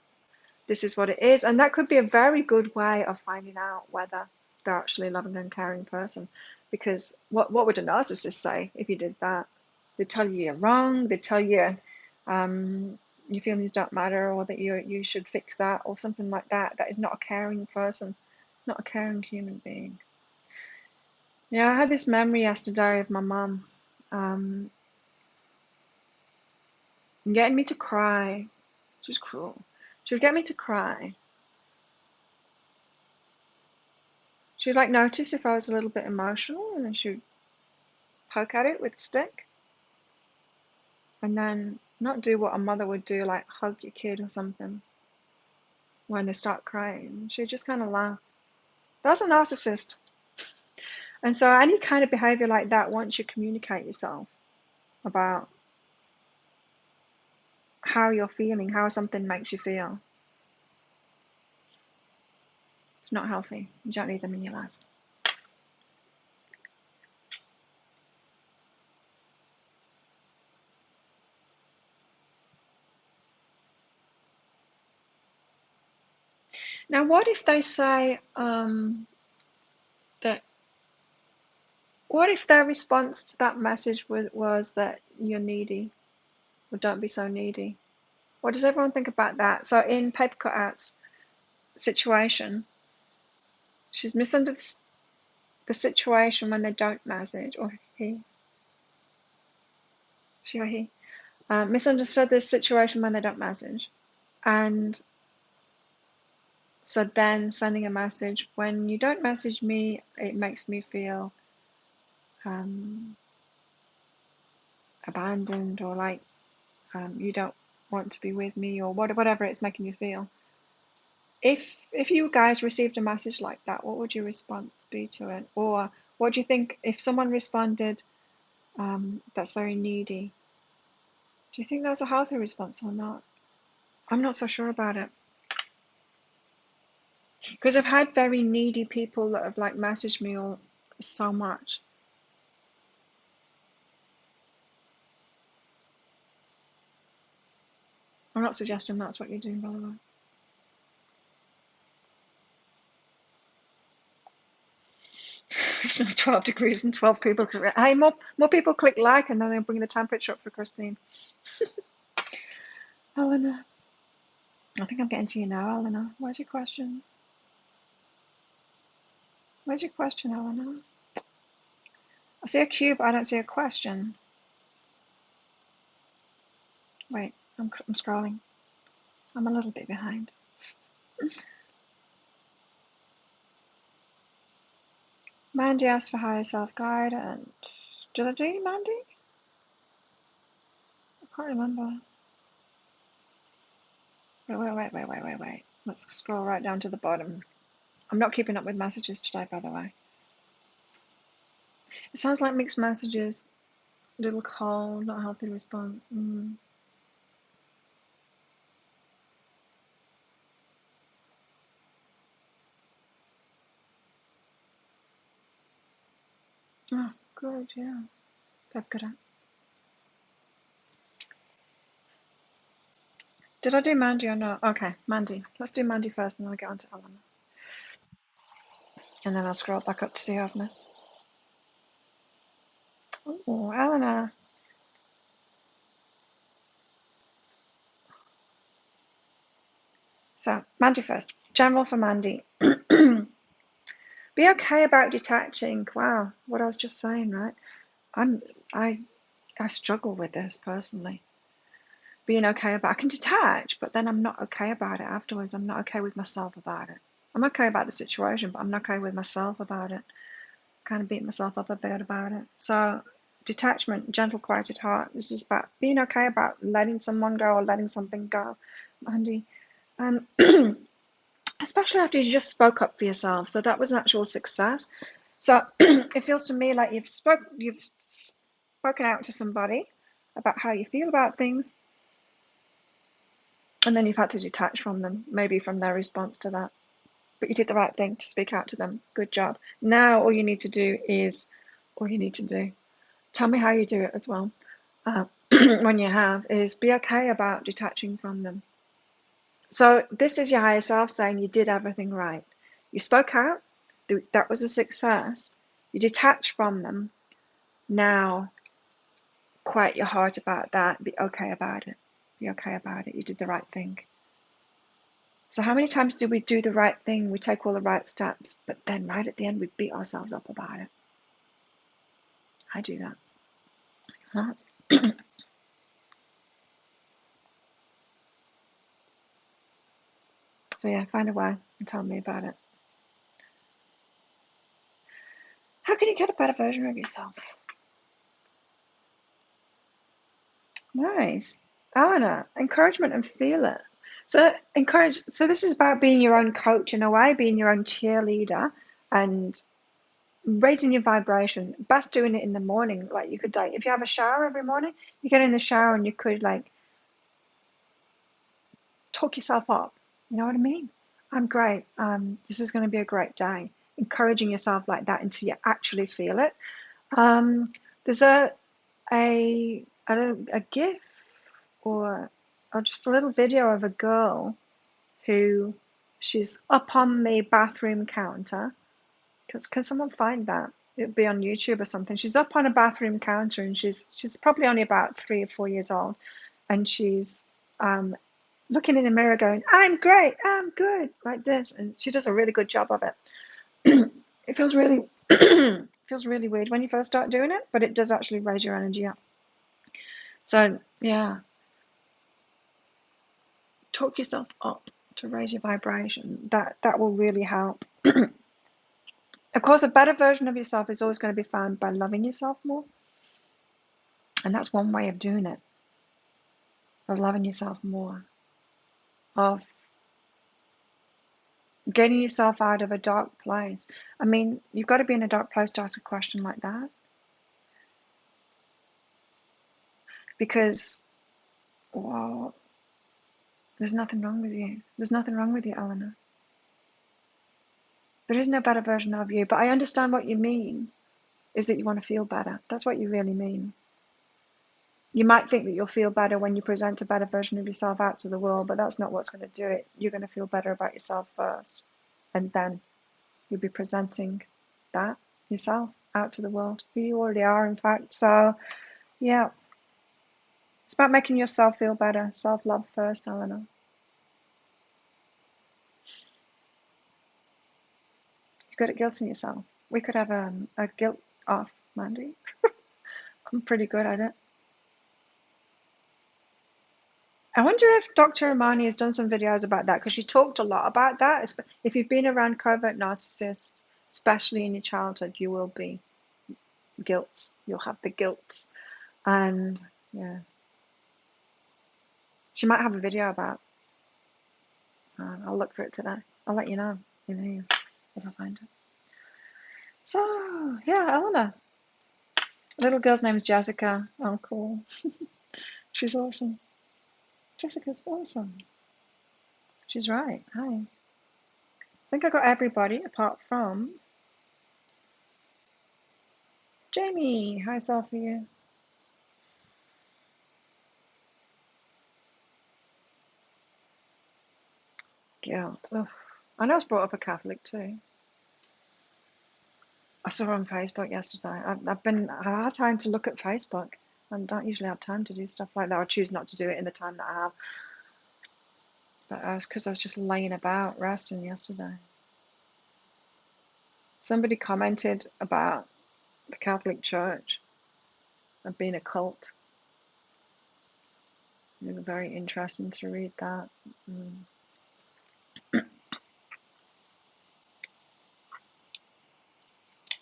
This is what it is, and that could be a very good way of finding out whether they're actually a loving and caring person. Because what would a narcissist say if you did that? They'd tell you you're wrong. They'd tell you your feelings don't matter, or that you should fix that, or something like that. That is not a caring person. It's not a caring human being. Yeah, I had this memory yesterday of my mum getting me to cry. She was cruel. She would get me to cry. She would notice if I was a little bit emotional, and then she would poke at it with a stick, and then not do what a mother would do, like hug your kid or something when they start crying. She'd just kind of laugh. That's a narcissist. And so any kind of behavior like that, once you communicate yourself about how you're feeling, how something makes you feel, it's not healthy. You don't need them in your life. Now, what if they say that? What if their response to that message was that you're needy, or don't be so needy? What does everyone think about that? So in paper cutouts situation, she's misunderstood the situation when they don't message, or she or he, misunderstood the situation when they don't message, and So then sending a message, when you don't message me, it makes me feel abandoned, or like you don't want to be with me, or whatever it's making you feel. If you guys received a message like that, what would your response be to it? Or what do you think if someone responded that's very needy? Do you think that was a healthy response or not? I'm not so sure about it. Because I've had very needy people that have like messaged me all so much. I'm not suggesting that's what you're doing, by the way. It's not 12 degrees and 12 people. Hey, more people click like, and then they'll bring the temperature up for Christine. Eleanor. I think I'm getting to you now, Eleanor. Where's your question? Where's your question, Eleanor? I see a cube, I don't see a question. Wait, I'm scrolling. I'm a little bit behind. Mandy asked for higher self-guidance. Did I do you, Mandy? I can't remember. Wait. Let's scroll right down to the bottom. I'm not keeping up with messages today, by the way. It sounds like mixed messages. Little cold, not healthy response. Oh, good, yeah. That's good answer. Did I do Mandy or not? Okay, Mandy. Let's do Mandy first, and then I'll get on to Eleanor. And then I'll scroll back up to see who I've missed. Oh, Eleanor. So, Mandy first. General for Mandy. Be okay about detaching. Wow, what I was just saying, right? I struggle with this personally. Being okay about, I can detach, but then I'm not okay about it afterwards. I'm not okay with myself about it. I'm okay about the situation, but I'm not okay with myself about it. Kind of beat myself up a bit about it. So detachment, gentle, quieted heart. This is about being okay about letting someone go or letting something go, Mandy. Especially after you just spoke up for yourself. So that was an actual success. So it feels to me like you've spoken out to somebody about how you feel about things, and then you've had to detach from them, maybe from their response to that. But you did the right thing to speak out to them. Good job. Now all you need to do. Tell me how you do it as well. When you have, is be okay about detaching from them. So this is your higher self saying you did everything right. You spoke out. That was a success. You detach from them. Now, quiet your heart about that. Be okay about it. Be okay about it. You did the right thing. So how many times do we do the right thing? We take all the right steps, but then right at the end, we beat ourselves up about it. I do that. So yeah, find a way and tell me about it. How can you get a better version of yourself? Nice. Anna, encouragement and feel it. So this is about being your own coach in a way, being your own cheerleader and raising your vibration. Best doing it in the morning. Like you could if you have a shower every morning, you get in the shower and you could like talk yourself up. You know what I mean? I'm great. This is going to be a great day. Encouraging yourself like that until you actually feel it. There's a GIF or just a little video of a girl who she's up on the bathroom counter. Can someone find that? It'd be on YouTube or something. She's up on a bathroom counter and she's probably only about 3 or 4 years old, and she's looking in the mirror going, I'm great, I'm good, like this, and she does a really good job of it. It feels really feels really weird when you first start doing it, but it does actually raise your energy up. So yeah, talk yourself up. to raise your vibration. That will really help. Of course, a better version of yourself is always going to be found by loving yourself more. And that's one way of doing it, of loving yourself more, of getting yourself out of a dark place. I mean, you've got to be in a dark place to ask a question like that. Because, well, there's nothing wrong with you. There's nothing wrong with you, Eleanor. There is no better version of you. But I understand what you mean, is that you want to feel better. That's what you really mean. You might think that you'll feel better when you present a better version of yourself out to the world, but that's not what's going to do it. You're going to feel better about yourself first, and then you'll be presenting that yourself out to the world, who you already are, in fact. So, yeah, it's about making yourself feel better. Self-love first, Eleanor. You've got to guilting yourself. We could have a guilt off, Mandy. I'm pretty good at it. I wonder if Dr. Imani has done some videos about that, because she talked a lot about that. If you've been around covert narcissists, especially in your childhood, you will be guilt. You'll have the guilt. And yeah, she might have a video about. I'll look for it today. I'll let you know if I find it. So yeah, Eleanor. Little girl's name is Jessica. Oh, cool. She's awesome. Jessica's awesome. She's right. Hi. I think I got everybody apart from Jamie. Hi, Sophia. Guilt. Oh, I know I was brought up a Catholic too. I saw her on Facebook yesterday. I had time to look at Facebook. I don't usually have time to do stuff like that. I choose not to do it in the time that I have. But because I was just laying about resting yesterday. Somebody commented about the Catholic Church and being a cult. It was very interesting to read that.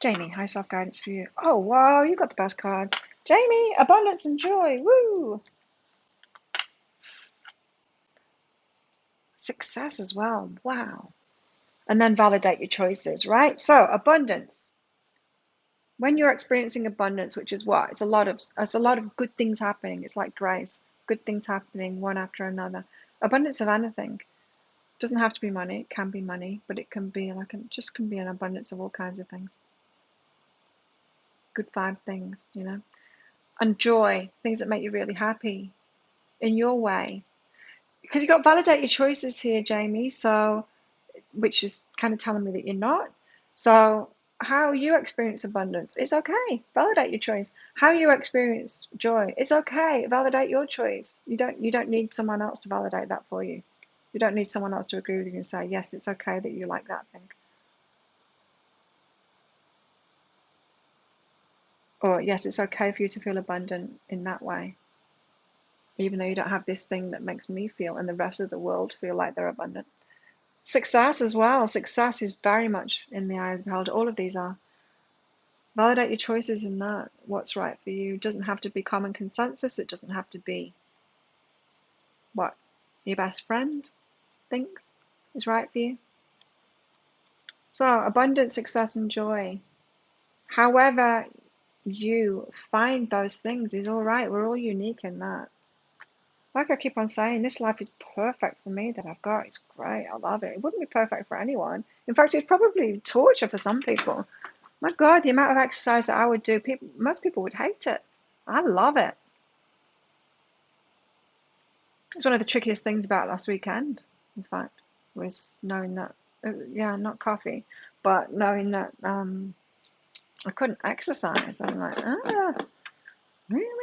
Jamie, high self-guidance for you. Oh, wow, you got the best cards. Jamie, abundance and joy. Woo! Success as well. Wow. And then validate your choices, right? So, abundance. When you're experiencing abundance, which is what? It's a lot of good things happening. It's like grace. Good things happening one after another. Abundance of anything. It doesn't have to be money. It can be money, but it can be just can be an abundance of all kinds of things. Good vibe things, and joy, things that make you really happy in your way. Because you've got to validate your choices here, Jamie, so which is kind of telling me that you're not. So how you experience abundance, it's okay. Validate your choice. How you experience joy, it's okay. Validate your choice. You don't need someone else to validate that for you. You don't need someone else to agree with you and say, yes, it's okay that you like that thing. Or yes, it's okay for you to feel abundant in that way, even though you don't have this thing that makes me feel and the rest of the world feel like they're abundant. Success as well. Success is very much in the eye of the beholder. All of these are. Validate your choices in that. What's right for you. It doesn't have to be common consensus. It doesn't have to be what your best friend thinks is right for you. So, abundance, success, and joy. However you find those things is all right. We're all unique in that. Like I keep on saying, this life is perfect for me that I've got. It's great. I love it. It wouldn't be perfect for anyone. In fact, it's probably torture for some people. My God, the amount of exercise that I would do, most people would hate it. I love it. It's one of the trickiest things about last weekend, in fact, was knowing that, not coffee, but knowing that I couldn't exercise. I'm like, really?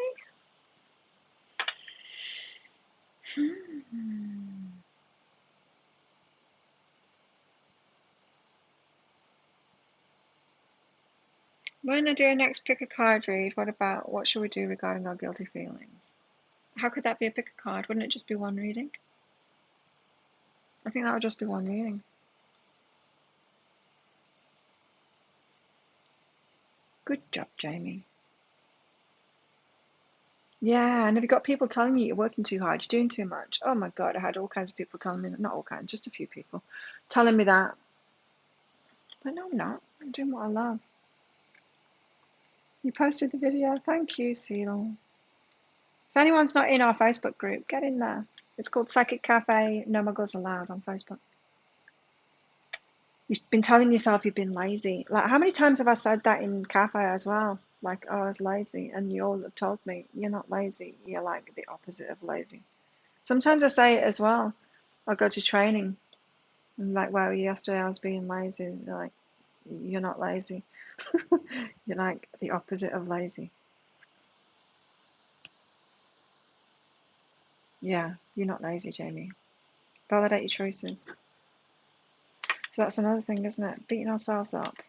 When I do a next pick a card read, what should we do regarding our guilty feelings? How could that be a pick a card? Wouldn't it just be one reading? I think that would just be one reading. Good job, Jamie. Yeah, and have you got people telling you you're working too hard, you're doing too much? Oh my God, I had all kinds of people telling me that. Not all kinds, just a few people telling me that. But no, I'm not. I'm doing what I love. You posted the video. Thank you, Seals. If anyone's not in our Facebook group, get in there. It's called Psychic Cafe, No Muggles Allowed on Facebook. You've been telling yourself you've been lazy. Like, how many times have I said that in cafe as well? Like, oh, I was lazy. And you all have told me, you're not lazy. You're like the opposite of lazy. Sometimes I say it as well. I'll go to training. I'm like, wow, yesterday I was being lazy. They're like, you're not lazy. You're like the opposite of lazy. Yeah, you're not lazy, Jamie. Validate your choices. So that's another thing, isn't it? Beating ourselves up. It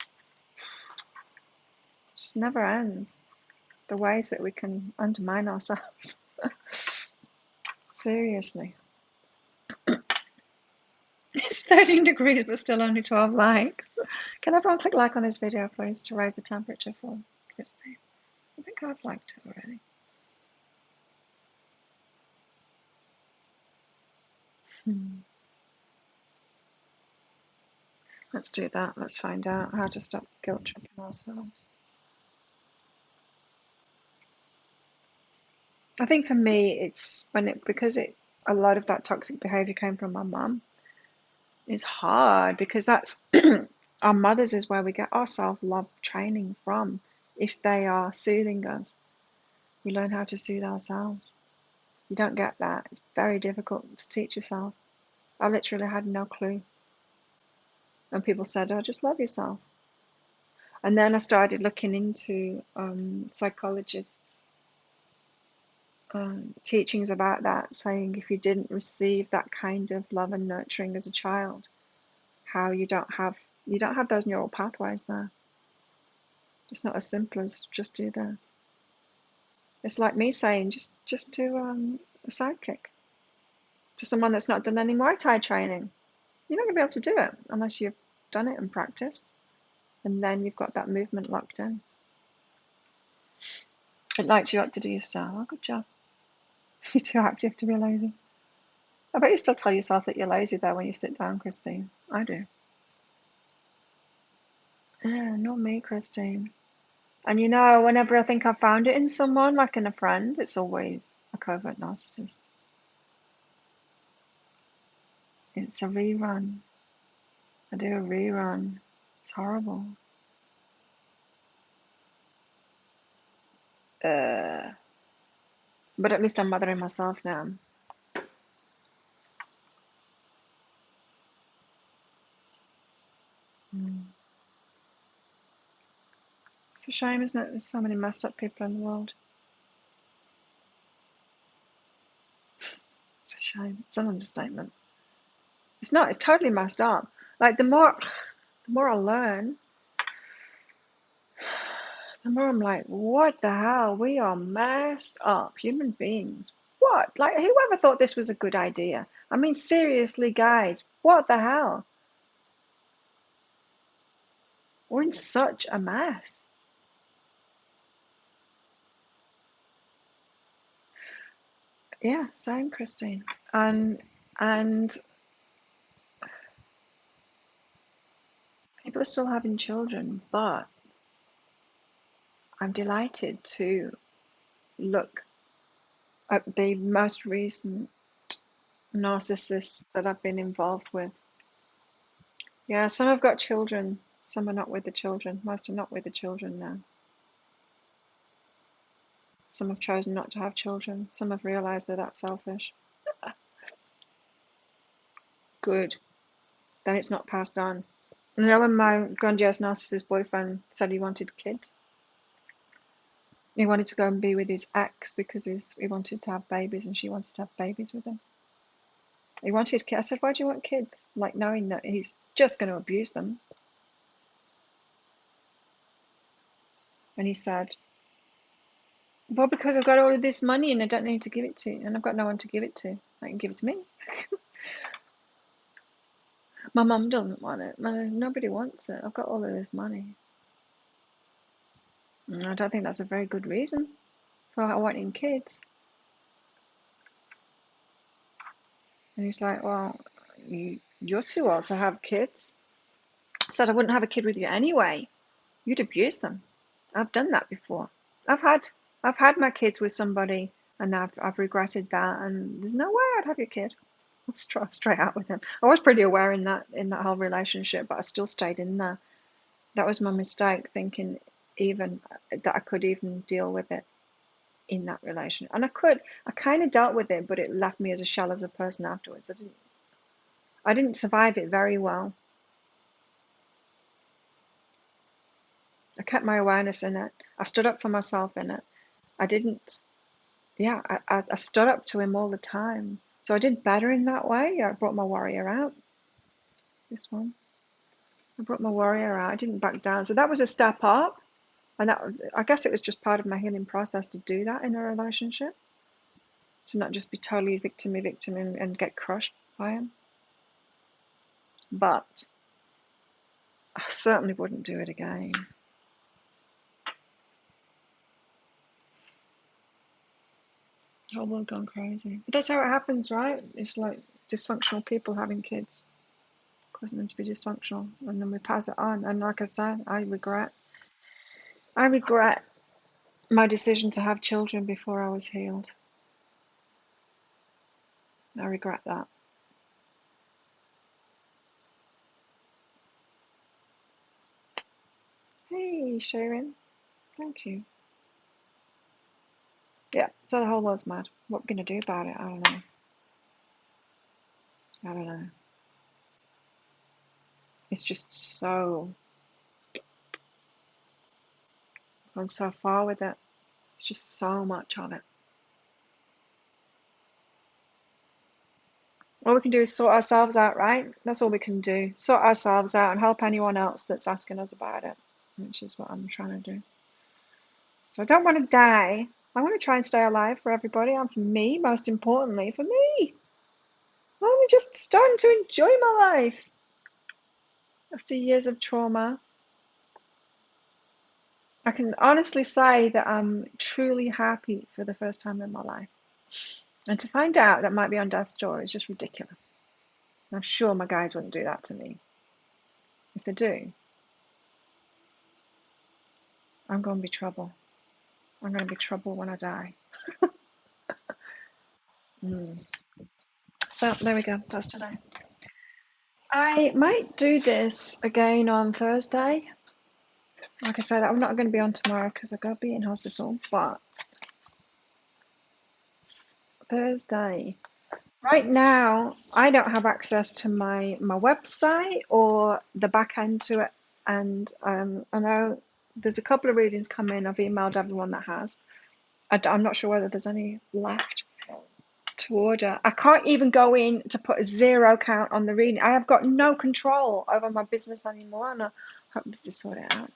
just never ends. The ways that we can undermine ourselves. Seriously. It's 13 degrees, but still only 12 likes. Can everyone click like on this video, please, to raise the temperature for Christine? I think I've liked it already. Let's do that. Let's find out how to stop guilt tripping ourselves. I think for me, it's because a lot of that toxic behavior came from my mum. It's hard because that's our mothers is where we get our self-love training from. If they are soothing us, we learn how to soothe ourselves. You don't get that. It's very difficult to teach yourself. I literally had no clue. And people said, oh, just love yourself. And then I started looking into psychologists' teachings about that, saying if you didn't receive that kind of love and nurturing as a child, how you don't have those neural pathways there. It's not as simple as just do this. It's like me saying just do a sidekick to someone that's not done any Muay Thai training. You're not going to be able to do it unless you've done it and practiced, and then you've got that movement locked in. It lights you up to do your style. Oh, good job. You're too active to be lazy. I bet you still tell yourself that you're lazy though when you sit down, Christine. I do. Yeah, not me, Christine. And whenever I think I've found it in someone, like in a friend, it's always a covert narcissist. It's a rerun. I do a rerun. It's horrible. But at least I'm mothering myself now. It's a shame, isn't it? There's so many messed up people in the world. It's a shame. It's an understatement. It's not. It's totally messed up. Like the more I learn, the more I'm like, what the hell? We are messed up human beings. What? Like, whoever thought this was a good idea? I mean, seriously, guys, what the hell? We're in such a mess. Yeah, same, Christine. And people are still having children, but I'm delighted to look at the most recent narcissists that I've been involved with. Yeah, some have got children, some are not with the children. Most are not with the children now. Some have chosen not to have children. Some have realized they're that selfish. Good. Then it's not passed on. And when my grandiose narcissist boyfriend said he wanted kids, he wanted to go and be with his ex because he wanted to have babies and she wanted to have babies with him. He wanted kids. I said, why do you want kids? Like, knowing that he's just going to abuse them. And he said, well, because I've got all of this money and I don't need to give it to you. And I've got no one to give it to. I can give it to me. My mum doesn't want it. Nobody wants it. I've got all of this money. And I don't think that's a very good reason for wanting kids. And he's like, well, you're too old to have kids. I said I wouldn't have a kid with you anyway. You'd abuse them. I've done that before. I've had my kids with somebody, and I've regretted that. And there's no way I'd have your kid. I'm straight out with him. I was pretty aware in that whole relationship, but I still stayed in there. That was my mistake, thinking even that I could even deal with it in that relationship. And I kind of dealt with it, but it left me as a shell of a person afterwards. I didn't survive it very well. I kept my awareness in it. I stood up for myself in it. I didn't, yeah, I stood up to him all the time. So I did better in that way. I brought my warrior out. This one. I brought my warrior out. I didn't back down. So that was a step up. And I guess it was just part of my healing process to do that in a relationship. To not just be totally victim and get crushed by him. But I certainly wouldn't do it again. Whole world gone crazy. But that's how it happens, right? It's like dysfunctional people having kids, causing them to be dysfunctional, and then we pass it on. And like I said, I regret my decision to have children before I was healed. I regret that. Hey, Sharon. Thank you. Yeah, so the whole world's mad. What we're going to do about it, I don't know. I don't know. It's just so, gone so far with it. It's just so much of it. All we can do is sort ourselves out, right? That's all we can do. Sort ourselves out and help anyone else that's asking us about it, which is what I'm trying to do. So I don't want to die. I want to try and stay alive for everybody and for me, most importantly, for me. I'm just starting to enjoy my life after years of trauma. I can honestly say that I'm truly happy for the first time in my life. And to find out that might be on death's door is just ridiculous. I'm sure my guys wouldn't do that to me. If they do, I'm going to be trouble. I'm going to be trouble when I die. So there we go. That's today. I might do this again on Thursday. Like I said, I'm not going to be on tomorrow because I've got to be in hospital. But Thursday. Right now, I don't have access to my website or the back end to it. And I know there's a couple of readings come in. I've emailed everyone that has. I'm not sure whether there's any left to order. I can't even go in to put a 0 count on the reading. I have got no control over my business anymore, and I hope to sort it out.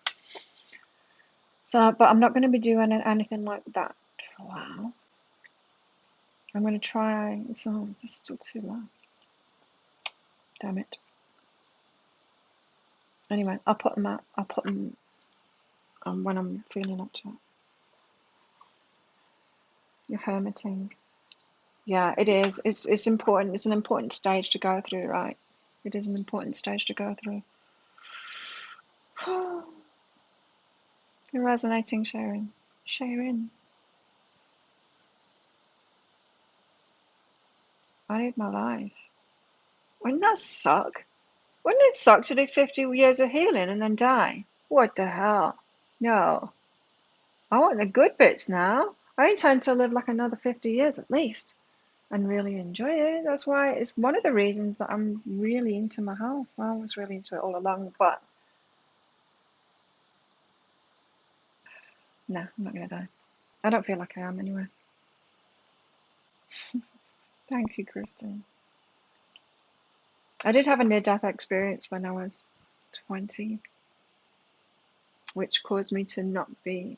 So, but I'm not going to be doing anything like that for a while. I'm going to try. So this is still too low. Damn it. Anyway, I'll put them out. I'll put them when I'm feeling up to it. You're hermiting. Yeah, it is. It's important. It's an important stage to go through, right? It is an important stage to go through. You're resonating, Sharon. Sharon. I need my life. Wouldn't that suck? Wouldn't it suck to do 50 years of healing and then die? What the hell? No. I want the good bits now. I intend to live like another 50 years at least and really enjoy it. That's why it's one of the reasons that I'm really into my health. Well, I was really into it all along, but no, I'm not going to die. I don't feel like I am anyway. Thank you, Kristen. I did have a near-death experience when I was 20, which caused me to not be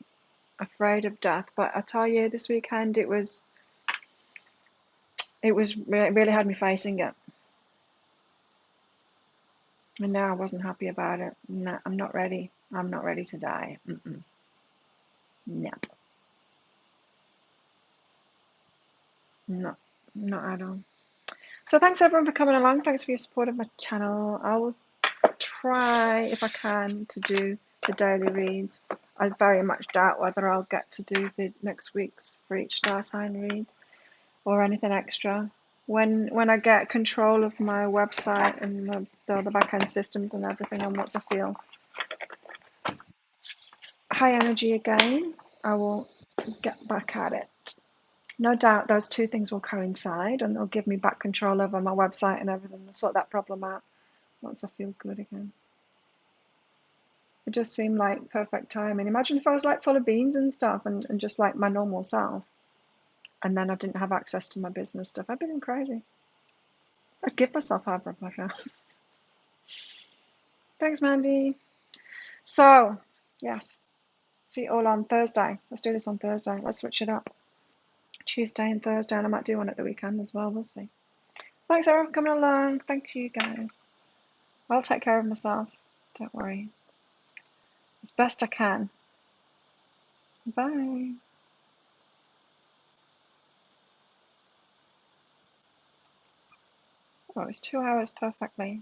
afraid of death. But I tell you, this weekend it really had me facing it. And now I wasn't happy about it. No, I'm not ready. I'm not ready to die. No, not, not at all. So thanks everyone for coming along. Thanks for your support of my channel. I will try, if I can, to do the daily reads. I very much doubt whether I'll get to do the next week's for each star sign reads or anything extra. When I get control of my website and the back end systems and everything, and once I feel high energy again, I will get back at it. No doubt those two things will coincide and they'll give me back control over my website and everything. I'll sort that problem out once I feel good again. It just seemed like perfect timing. Imagine if I was like full of beans and stuff and just like my normal self, and then I didn't have access to my business stuff. I'd been crazy. I'd give myself high blood pressure. Thanks, Mandy. So, yes, see you all on Thursday. Let's do this on Thursday. Let's switch it up. Tuesday and Thursday, and I might do one at the weekend as well. We'll see. Thanks, everyone, for coming along. Thank you, guys. I'll take care of myself. Don't worry. As best I can. Bye. Oh, it's 2 hours perfectly.